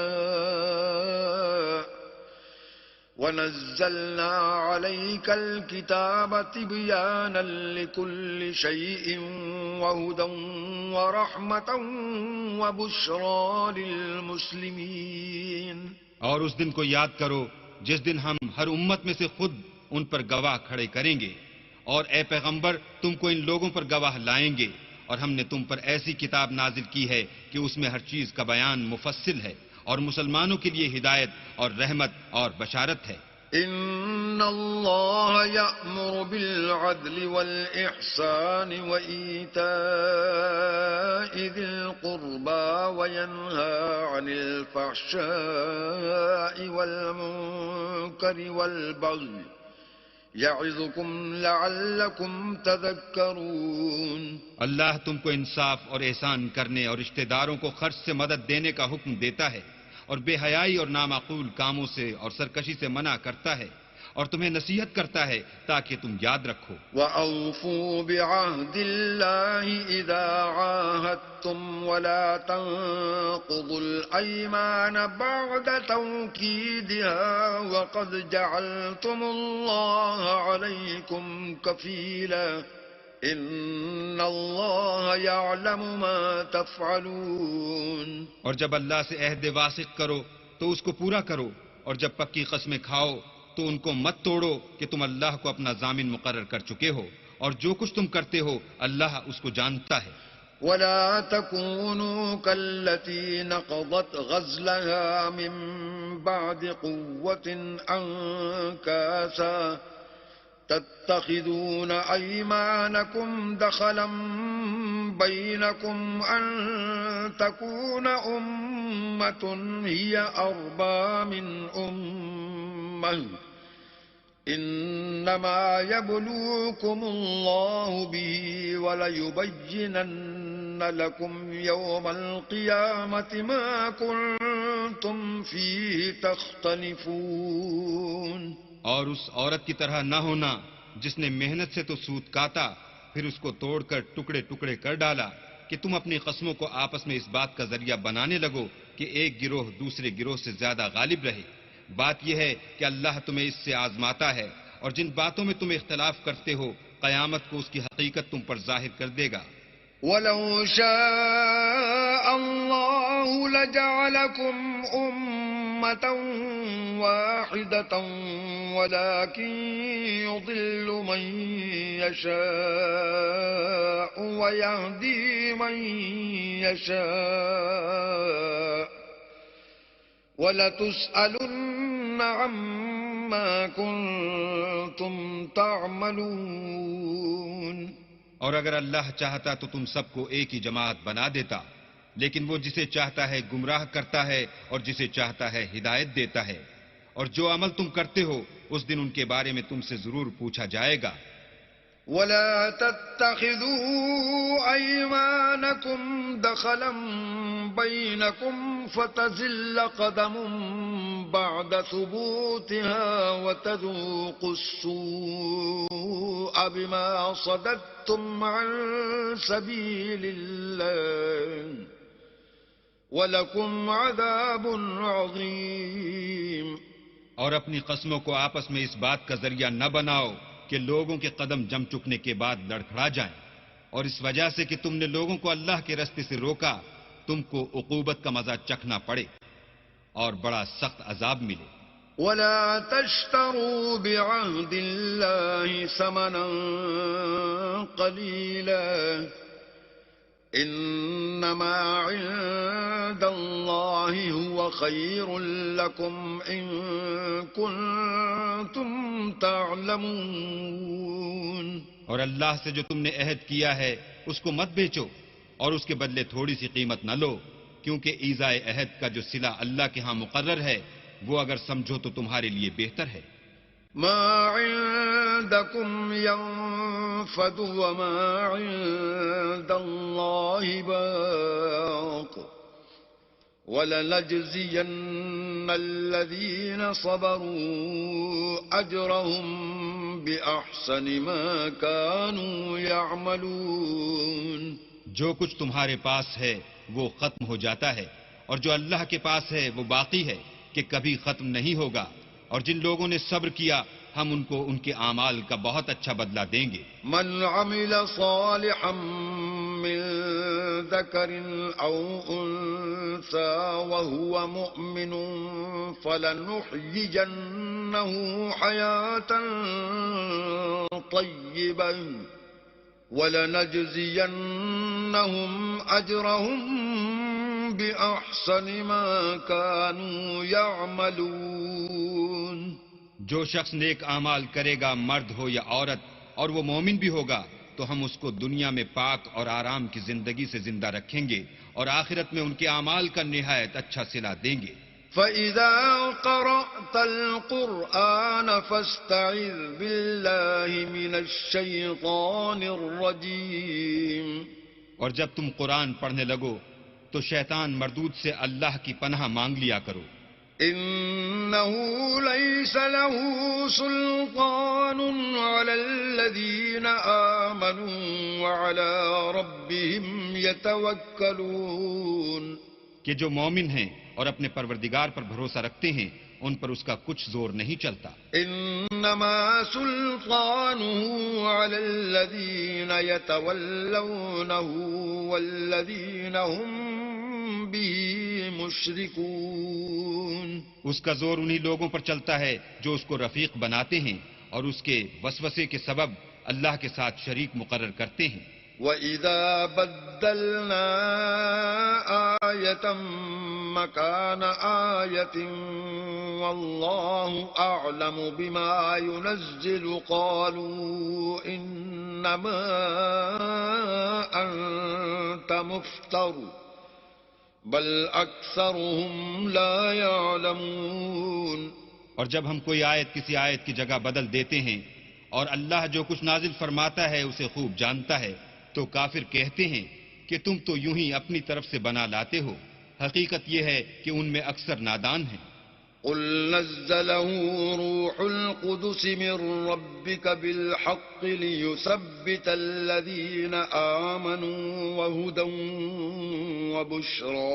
هَؤُلَاءِ وَنَزَّلْنَا عَلَيْكَ الْكِتَابَ تِبْيَانًا لِكُلِّ شَيْءٍ وَهُدًى وَرَحْمَةً وَبُشْرَى لِلْمُسْلِمِينَ. اور اس دن کو یاد کرو جس دن ہم ہر امت میں سے خود ان پر گواہ کھڑے کریں گے اور اے پیغمبر تم کو ان لوگوں پر گواہ لائیں گے اور ہم نے تم پر ایسی کتاب نازل کی ہے کہ اس میں ہر چیز کا بیان مفصل ہے اور مسلمانوں کے لیے ہدایت اور رحمت اور بشارت ہے. ان اللہ یأمر بالعدل والإحسان وإیتاء ذی القربى وینہی عن الفحشاء والمنکر والبغی یعظکم لعلکم تذکرون. اللہ تم کو انصاف اور احسان کرنے اور رشتہ داروں کو خرچ سے مدد دینے کا حکم دیتا ہے اور بے حیائی اور نامعقول کاموں سے اور سرکشی سے منع کرتا ہے اور تمہیں نصیحت کرتا ہے تاکہ تم یاد رکھو. وَأَوْفُوا بِعَهْدِ اللَّهِ إِذَا عَاهَدتُّمْ وَلَا تَنقُضُوا الْأَيْمَانَ بَعْدَ تَوْكِيدِهَا وَقَدْ جَعَلْتُمُ اللَّهَ عَلَيْكُمْ كَفِيلًا إِنَّ اللَّهَ يَعْلَمُ مَا تَفْعَلُونَ. اور جب اللہ سے عہد واثق کرو تو اس کو پورا کرو اور جب پکی قسمیں کھاؤ تو ان کو مت توڑو کہ تم اللہ کو اپنا ضامن مقرر کر چکے ہو اور جو کچھ تم کرتے ہو اللہ اس کو جانتا ہے. وَلَا تَكُونُوا كَالَّتِي نَقَضَتْ غَزْلَهَا مِن بَعْدِ قُوَّةٍ أَنكَاثًا تَتَّخِذُونَ أَيْمَانَكُمْ دَخَلًا بَيْنَكُمْ أَن تَكُونَ أُمَّةٌ هِيَ أَرْبَى مِنْ أُمَّةٍ إِنَّمَا يَبْلُوكُمُ اللَّهُ بِهِ وَلَيُبَيِّنَنَّ لَكُمْ يَوْمَ الْقِيَامَةِ مَا كُنتُمْ فِيهِ تَخْتَلِفُونَ. اور اس عورت کی طرح نہ ہونا جس نے محنت سے تو سوت کاتا پھر اس کو توڑ کر ٹکڑے ٹکڑے کر ڈالا کہ تم اپنی قسموں کو آپس میں اس بات کا ذریعہ بنانے لگو کہ ایک گروہ دوسرے گروہ سے زیادہ غالب رہے. بات یہ ہے کہ اللہ تمہیں اس سے آزماتا ہے اور جن باتوں میں تم اختلاف کرتے ہو قیامت کو اس کی حقیقت تم پر ظاہر کر دے گا. وَلَوْ شَاءَ اللَّهُ لَجَعَلَكُمْ أُمَّةً وَاحِدَةً وَلَكِنْ يُضِلُّ مَنْ يَشَاءُ وَيَهْدِي مَنْ يَشَاءُ وَلَتُسْأَلُنَّ عَمَّا كُنْتُمْ تَعْمَلُونَ. اور اگر اللہ چاہتا تو تم سب کو ایک ہی جماعت بنا دیتا لیکن وہ جسے چاہتا ہے گمراہ کرتا ہے اور جسے چاہتا ہے ہدایت دیتا ہے اور جو عمل تم کرتے ہو اس دن ان کے بارے میں تم سے ضرور پوچھا جائے گا. وَلَا تَتَّخِذُوا أَيْمَانَكُمْ دَخَلًا بَيْنَكُمْ فَتَزِلَّ قَدَمٌ بَعْدَ ثُبُوتِهَا وَتَذُوقُوا السُّوءَ بِمَا صَدَدتُّمْ عَن سَبِيلِ اللَّهِ وَلَكُمْ عَذَابٌ عَظِيمٌ. اور اپنی قسموں کو آپس میں اس بات کا ذریعہ نہ بناؤ کہ لوگوں کے قدم جم چکنے کے بعد لڑکھڑا جائیں اور اس وجہ سے کہ تم نے لوگوں کو اللہ کے راستے سے روکا تم کو عقوبت کا مزہ چکھنا پڑے اور بڑا سخت عذاب ملے. ولا تشتروا بعهد الله ثمنا قليلا إنما عند الله هو خير لكم إن كنتم تعلمون. اور اللہ سے جو تم نے عہد کیا ہے اس کو مت بیچو اور اس کے بدلے تھوڑی سی قیمت نہ لو، کیونکہ ایذائے عہد کا جو صلہ اللہ کے ہاں مقرر ہے وہ اگر سمجھو تو تمہارے لیے بہتر ہے. ما عندكم ينفد وما عند الله باق ولنجزين الذين صبروا أجرهم بأحسن ما كانوا يعملون. جو کچھ تمہارے پاس ہے وہ ختم ہو جاتا ہے اور جو اللہ کے پاس ہے وہ باقی ہے کہ کبھی ختم نہیں ہوگا، اور جن لوگوں نے صبر کیا ہم ان کو ان کے اعمال کا بہت اچھا بدلہ دیں گے. من عمل صالحا من ذكر أو أنثى وهو مؤمن فلنحيينه حياة طيبة ولنجزينهم أجرهم بأحسن ما كانوا يعملون. جو شخص نیک اعمال کرے گا، مرد ہو یا عورت، اور وہ مومن بھی ہوگا تو ہم اس کو دنیا میں پاک اور آرام کی زندگی سے زندہ رکھیں گے اور آخرت میں ان کے اعمال کا نہایت اچھا صلہ دیں گے. فَإِذَا قَرَأْتَ الْقُرْآنَ فَاسْتَعِذْ بِاللَّهِ مِنَ الشَّيْطَانِ الرَّجِيمِ. اور جب تم قرآن پڑھنے لگو تو شیطان مردود سے اللہ کی پناہ مانگ لیا کرو. إِنَّهُ لَيْسَ لَهُ سُلْطَانٌ عَلَى الَّذِينَ آمَنُوا وَعَلَى رَبِّهِمْ يَتَوَكَّلُونَ. کہ جو مومن ہیں اور اپنے پروردگار پر بھروسہ رکھتے ہیں ان پر اس کا کچھ زور نہیں چلتا. انما سلطانه على الذين يتولونه والذين هم به مشركون. اس کا زور انہی لوگوں پر چلتا ہے جو اس کو رفیق بناتے ہیں اور اس کے وسوسے کے سبب اللہ کے ساتھ شریک مقرر کرتے ہیں. وَإِذَا بَدَّلْنَا آيَةً مَكَانَ آيَةٍ وَاللَّهُ أَعْلَمُ بِمَا يُنَزِّلُ قَالُوا إِنَّمَا أَنْتَ مُفْتَرٍ بَلْ أَكْثَرُهُمْ لَا يَعْلَمُونَ. اور جب ہم کوئی آیت کسی آیت کی جگہ بدل دیتے ہیں اور اللہ جو کچھ نازل فرماتا ہے اسے خوب جانتا ہے تو کافر کہتے ہیں کہ تم تو یوں ہی اپنی طرف سے بنا لاتے ہو. حقیقت یہ ہے کہ ان میں اکثر نادان ہیں. قُلْ نَزَّلَهُ رُوحُ الْقُدُسِ مِنْ رَبِّكَ بِالْحَقِّ لِيُثَبِّتَ الَّذِينَ آمَنُوا وَهُدًى وَبُشْرَى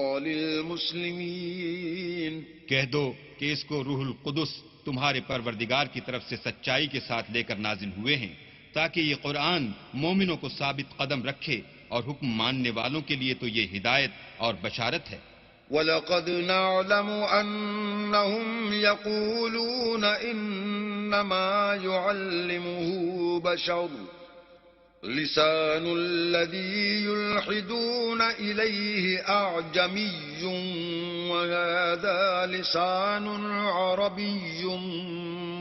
لِلْمُسْلِمِينَ. کہہ دو کہ اس کو روح القدس تمہارے پروردگار کی طرف سے سچائی کے ساتھ لے کر نازل ہوئے ہیں تاکہ یہ قرآن مومنوں کو ثابت قدم رکھے اور حکم ماننے والوں کے لیے تو یہ ہدایت اور بشارت ہے. وَلَقَدْ نَعْلَمُ أَنَّهُمْ يَقُولُونَ إِنَّمَا يُعَلِّمُهُ بَشَرٌ لِسَانُ الَّذِي يُلْحِدُونَ إِلَيْهِ أَعْجَمِيٌّ وَهَذَا لِسَانٌ عَرَبِيٌّ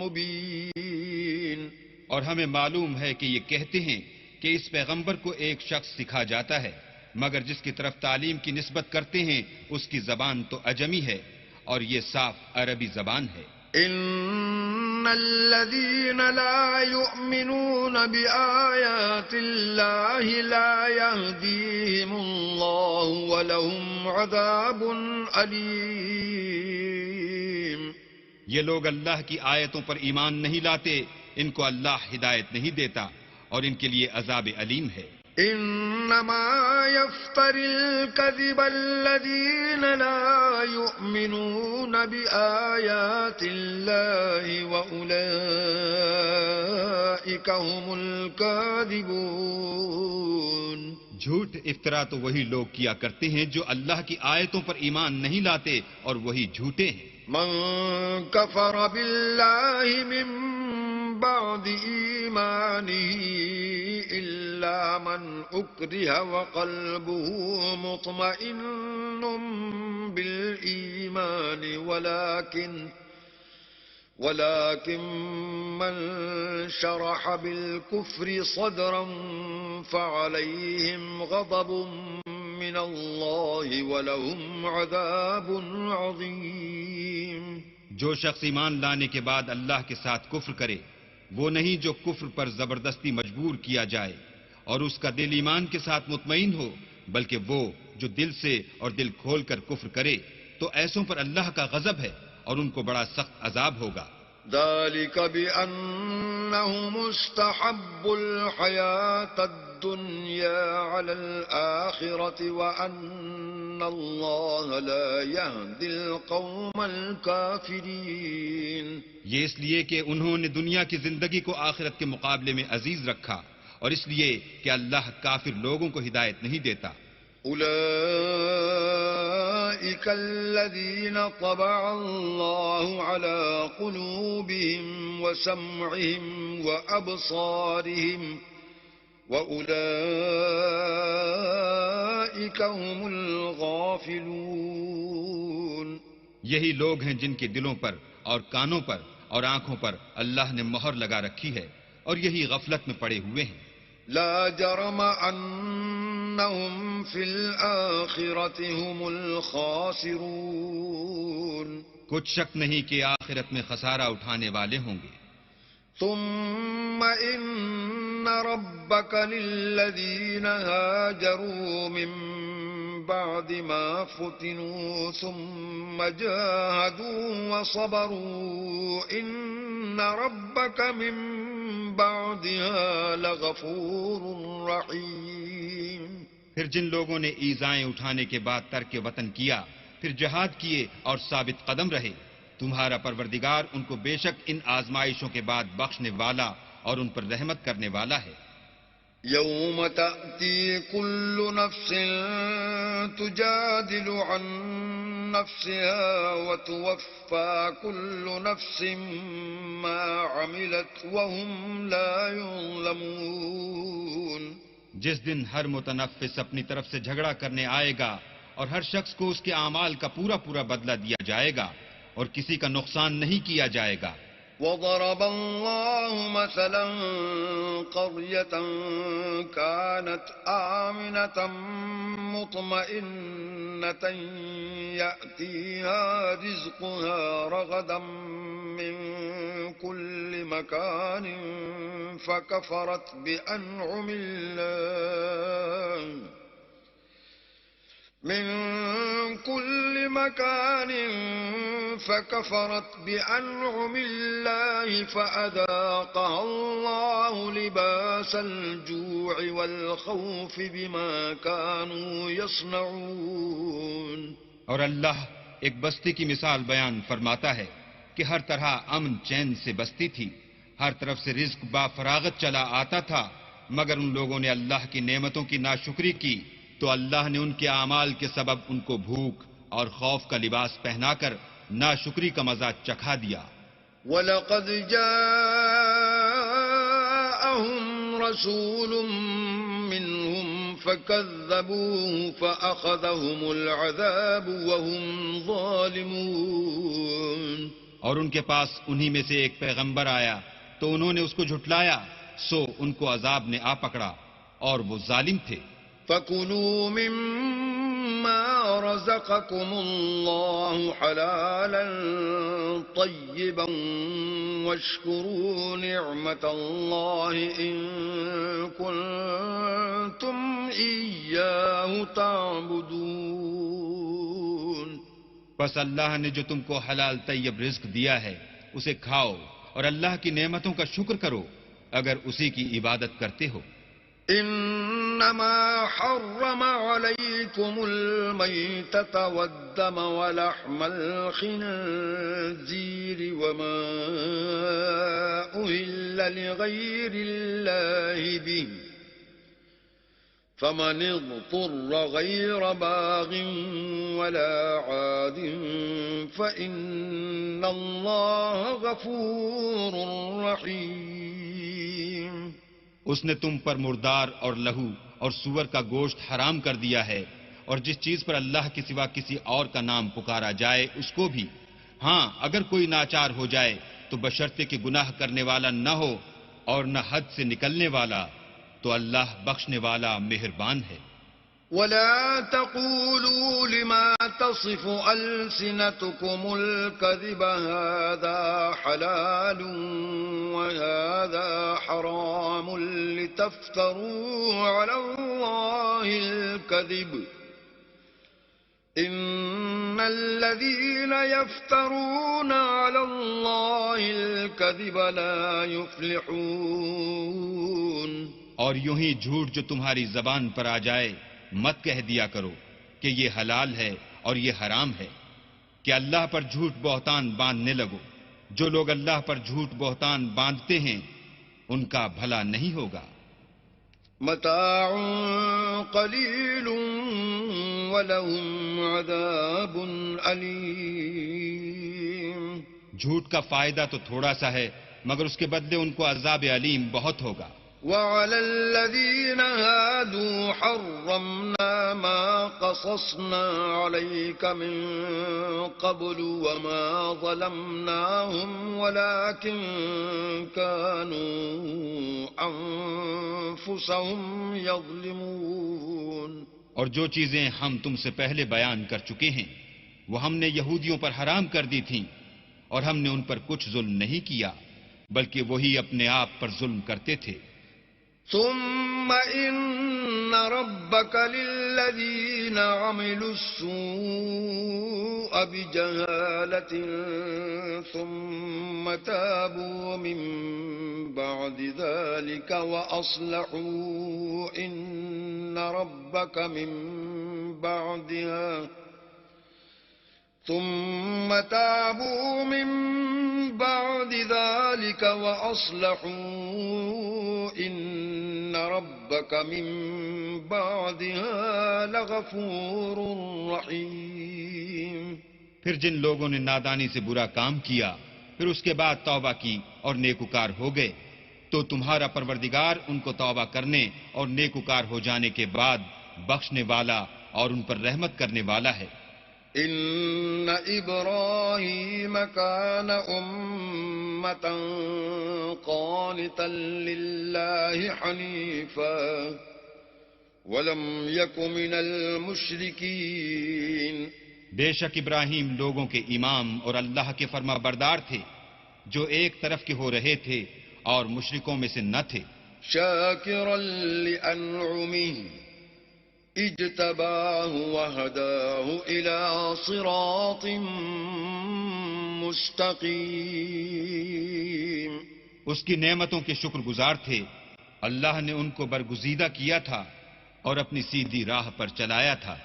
مُبِينٌ. اور ہمیں معلوم ہے کہ یہ کہتے ہیں کہ اس پیغمبر کو ایک شخص سکھا جاتا ہے، مگر جس کی طرف تعلیم کی نسبت کرتے ہیں اس کی زبان تو عجمی ہے اور یہ صاف عربی زبان ہے. ان الذين لا يؤمنون بآيات الله لا يهديهم الله ولهم عذاب أليم. یہ لوگ اللہ کی آیتوں پر ایمان نہیں لاتے، ان کو اللہ ہدایت نہیں دیتا اور ان کے لیے عذاب علیم ہے. انما يفتر الكذب الذين لا يؤمنون بآيات الله وأولئك هم الكاذبون. جھوٹ افطرا تو وہی لوگ کیا کرتے ہیں جو اللہ کی آیتوں پر ایمان نہیں لاتے اور وہی جھوٹے ہیں. من كفر بالله من بعد إيمانه إلا من أكره وقلبه مطمئن بالإيمان ولكن من شرح بالكفر صدرا فعليهم غضب من الله ولهم عذاب عظيم. جو شخص ایمان لانے کے بعد اللہ کے ساتھ کفر کرے وہ نہیں جو کفر پر زبردستی مجبور کیا جائے اور اس کا دل ایمان کے ساتھ مطمئن ہو، بلکہ وہ جو دل سے اور دل کھول کر کفر کرے تو ایسوں پر اللہ کا غضب ہے اور ان کو بڑا سخت عذاب ہوگا. ذلك بأنهم استحبوا الحياة الدنيا على الآخرة وأن الله لا يهدي القوم الكافرين. یہ اس لیے کہ انہوں نے دنیا کی زندگی کو آخرت کے مقابلے میں عزیز رکھا اور اس لیے کہ اللہ کافر لوگوں کو ہدایت نہیں دیتا. أولئك الذين طبع الله على قلوبهم وسمعهم وأبصارهم وأولئك هم الغافلون. یہی لوگ ہیں جن کے دلوں پر اور کانوں پر اور آنکھوں پر اللہ نے مہر لگا رکھی ہے اور یہی غفلت میں پڑے ہوئے ہیں. لا جرم أنهم في الآخرة هم الخاسرون. کچھ شک نہیں کہ آخرت میں خسارہ اٹھانے والے ہوں گے. ثم إن ربك للذين هاجروا من بعد ما فتنوا ثم جاهدوا وصبروا إن ربك من بعدها لغفور رحيم. پھر جن لوگوں نے ایذائیں اٹھانے کے بعد ترک وطن کیا پھر جہاد کیے اور ثابت قدم رہے تمہارا پروردگار ان کو بے شک ان آزمائشوں کے بعد بخشنے والا اور ان پر رحمت کرنے والا ہے. يوم تأتي كل نفس تجادل عن نفسها وتوفى كل نفس ما عملت وهم لا يظلمون. جس دن ہر متنفس اپنی طرف سے جھگڑا کرنے آئے گا اور ہر شخص کو اس کے اعمال کا پورا پورا بدلہ دیا جائے گا اور کسی کا نقصان نہیں کیا جائے گا. وضرب الله مثلا قرية كانت آمنة مطمئنة يأتيها رزقها رغدا من كل مكان فكفرت بأنعم الله فأذاقها الله لباس الجوع والخوف بما كانوا يصنعون. اور اللہ ایک بستی کی مثال بیان فرماتا ہے کہ ہر طرح امن چین سے بستی تھی، ہر طرف سے رزق با فراغت چلا آتا تھا، مگر ان لوگوں نے اللہ کی نعمتوں کی ناشکری کی تو اللہ نے ان کے اعمال کے سبب ان کو بھوک اور خوف کا لباس پہنا کر ناشکری کا مزہ چکھا دیا. وَلَقَدْ جَاءَهُمْ رَسُولٌ مِّنْهُمْ فَكَذَّبُوهُ فَأَخَذَهُمُ الْعَذَابُ وَهُمْ ظَالِمُونَ. اور ان کے پاس انہی میں سے ایک پیغمبر آیا تو انہوں نے اس کو جھٹلایا سو ان کو عذاب نے آ پکڑا اور وہ ظالم تھے. فَكُلُوا مِمَّا رَزَقَكُمُ اللَّهُ حَلَالًا طَيِّبًا وَاشْكُرُوا نِعْمَةَ اللَّهِ إِن كُنتُمْ إِيَّاهُ تَعْبُدُونَ. بس اللہ نے جو تم کو حلال طیب رزق دیا ہے اسے کھاؤ اور اللہ کی نعمتوں کا شکر کرو اگر اسی کی عبادت کرتے ہو. إنما حرم عليكم الميتة والدم ولحم الخنزير وما أهل لغير الله به فمن اضطر غير باغ ولا عاد فإن الله غفور رحيم. اس نے تم پر مردار اور لہو اور سور کا گوشت حرام کر دیا ہے، اور جس چیز پر اللہ کے سوا کسی اور کا نام پکارا جائے اس کو بھی. ہاں، اگر کوئی ناچار ہو جائے تو بشرطے کہ گناہ کرنے والا نہ ہو اور نہ حد سے نکلنے والا، تو اللہ بخشنے والا مہربان ہے. ولا تقولوا لما تصف ألسنتكم الكذب هذا حلال وهذا حرام لتفتروا على الله الكذب إن الذين يفترون على الله الكذب لا يفلحون. اور یوں ہی جھوٹ جو تمہاری زبان پر آ جائے مت کہہ دیا کرو کہ یہ حلال ہے اور یہ حرام ہے، کہ اللہ پر جھوٹ بہتان باندھنے لگو. جو لوگ اللہ پر جھوٹ بہتان باندھتے ہیں ان کا بھلا نہیں ہوگا. متاع قلیل ولہم عذاب علیم. جھوٹ کا فائدہ تو تھوڑا سا ہے مگر اس کے بدلے ان کو عذاب علیم بہت ہوگا. وعلى الذين هادوا حرمنا ما قصصنا عليك من قبل وما ظلمناهم ولكن كانوا أنفسهم يظلمون. اور جو چیزیں ہم تم سے پہلے بیان کر چکے ہیں وہ ہم نے یہودیوں پر حرام کر دی تھیں، اور ہم نے ان پر کچھ ظلم نہیں کیا بلکہ وہی اپنے آپ پر ظلم کرتے تھے. ثم إن ربك للذين عملوا السوء بجهالة ثم تابوا من بعد ذلك وأصلحوا إن ربك من بعدها ثم تابوا من بعد ذلك وأصلحوا إن ربك من بعدها لغفور رحيم. پھر جن لوگوں نے نادانی سے برا کام کیا پھر اس کے بعد توبہ کی اور نیکوکار ہو گئے تو تمہارا پروردگار ان کو توبہ کرنے اور نیکوکار ہو جانے کے بعد بخشنے والا اور ان پر رحمت کرنے والا ہے. إن إبراهيم كان أمة قانتا لله حنيفا ولم يك من المشركين. بے شک ابراہیم لوگوں کے امام اور اللہ کے فرما بردار تھے جو ایک طرف کے ہو رہے تھے اور مشرکوں میں سے نہ تھے. شاكرا لأنعمه اجتباه وهداه إلى صراط مستقيم. اس کی نعمتوں کے شکر گزار تھے. اللہ نے ان کو برگزیدہ کیا تھا اور اپنی سیدھی راہ پر چلایا تھا.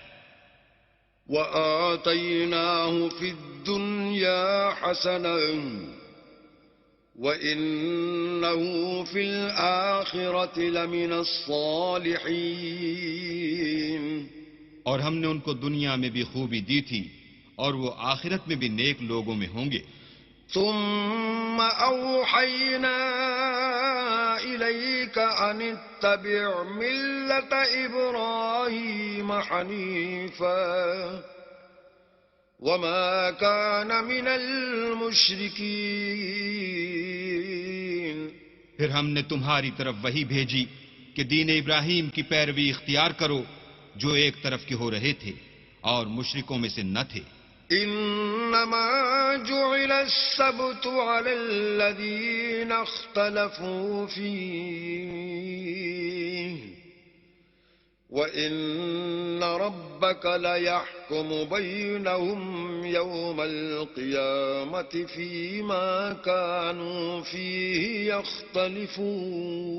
وآتيناه في الدنيا حسنة وإنه في الآخرة لمن الصالحين. اور ہم نے ان کو دنیا میں بھی خوبی دی تھی اور وہ آخرت میں بھی نیک لوگوں میں ہوں گے. ثم أوحينا إليك أن اتبع ملة إبراهيم حنيفا وما كان من المشركين. پھر ہم نے تمہاری طرف وحی بھیجی کہ دین ابراہیم کی پیروی اختیار کرو جو ایک طرف کے ہو رہے تھے اور مشرکوں میں سے نہ تھے. إنما جعل السبت على الذين اختلفوا فيه وإن ربك ليحكم بينهم يوم القيامة فيما كانوا فيه يختلفون.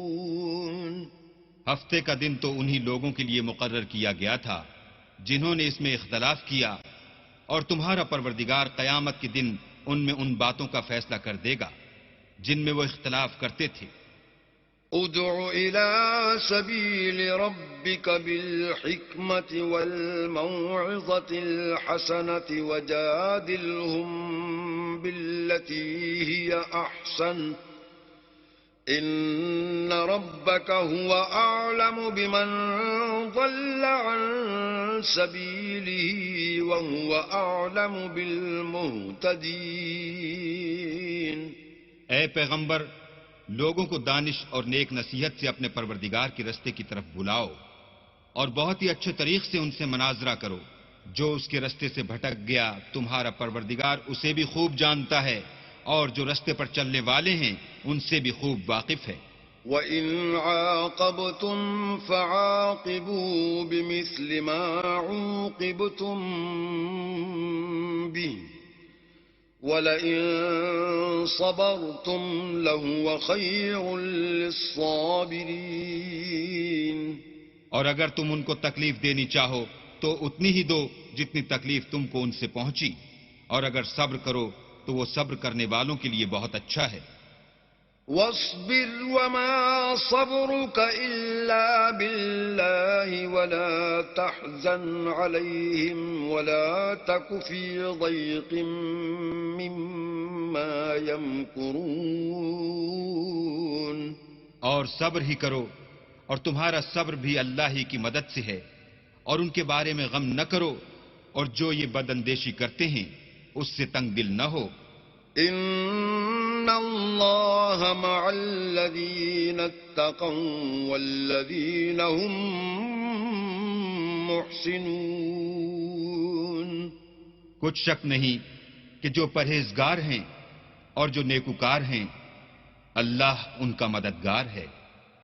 ہفتے کا دن تو انہی لوگوں کے لیے مقرر کیا گیا تھا جنہوں نے اس میں اختلاف کیا، اور تمہارا پروردگار قیامت کے دن ان میں ان باتوں کا فیصلہ کر دے گا جن میں وہ اختلاف کرتے تھے. ادع إلى سبيل ربك بالحكمة والموعظة الحسنة وجادلهم بالتي هي أحسن إن ربك هو أعلم بمن ضل عن سبيله وهو أعلم بالمهتدين. اے پیغمبر، لوگوں کو دانش اور نیک نصیحت سے اپنے پروردگار کے رستے کی طرف بلاؤ اور بہت ہی اچھے طریق سے ان سے مناظرہ کرو. جو اس کے رستے سے بھٹک گیا تمہارا پروردگار اسے بھی خوب جانتا ہے، اور جو رستے پر چلنے والے ہیں ان سے بھی خوب واقف ہے. وَإِنْ عَاقَبْتُمْ فَعَاقِبُوا بِمِثْلِ مَا عُوقِبْتُمْ بِهِ وَلَئِن صَبَرْتُمْ لَهُوَ خَيْرٌ لِلصَّابِرِينَ. اور اگر تم ان کو تکلیف دینی چاہو تو اتنی ہی دو جتنی تکلیف تم کو ان سے پہنچی، اور اگر صبر کرو تو وہ صبر کرنے والوں کے لیے بہت اچھا ہے. وَاصْبِرْ وَمَا صَبْرُكَ إِلَّا بِاللَّهِ وَلَا تَحْزَنْ عَلَيْهِمْ وَلَا تَكُ فِي ضَيْقٍ مِّمَّا يَمْكُرُونَ. اور صبر ہی کرو، اور تمہارا صبر بھی اللہ ہی کی مدد سے ہے، اور ان کے بارے میں غم نہ کرو، اور جو یہ بد اندیشی کرتے ہیں اس سے تنگ دل نہ ہو. ان اللہ مع الذین اتقوا والذین هم محسنون. کچھ شک نہیں کہ جو پرہیزگار ہیں اور جو نیکوکار ہیں اللہ ان کا مددگار ہے.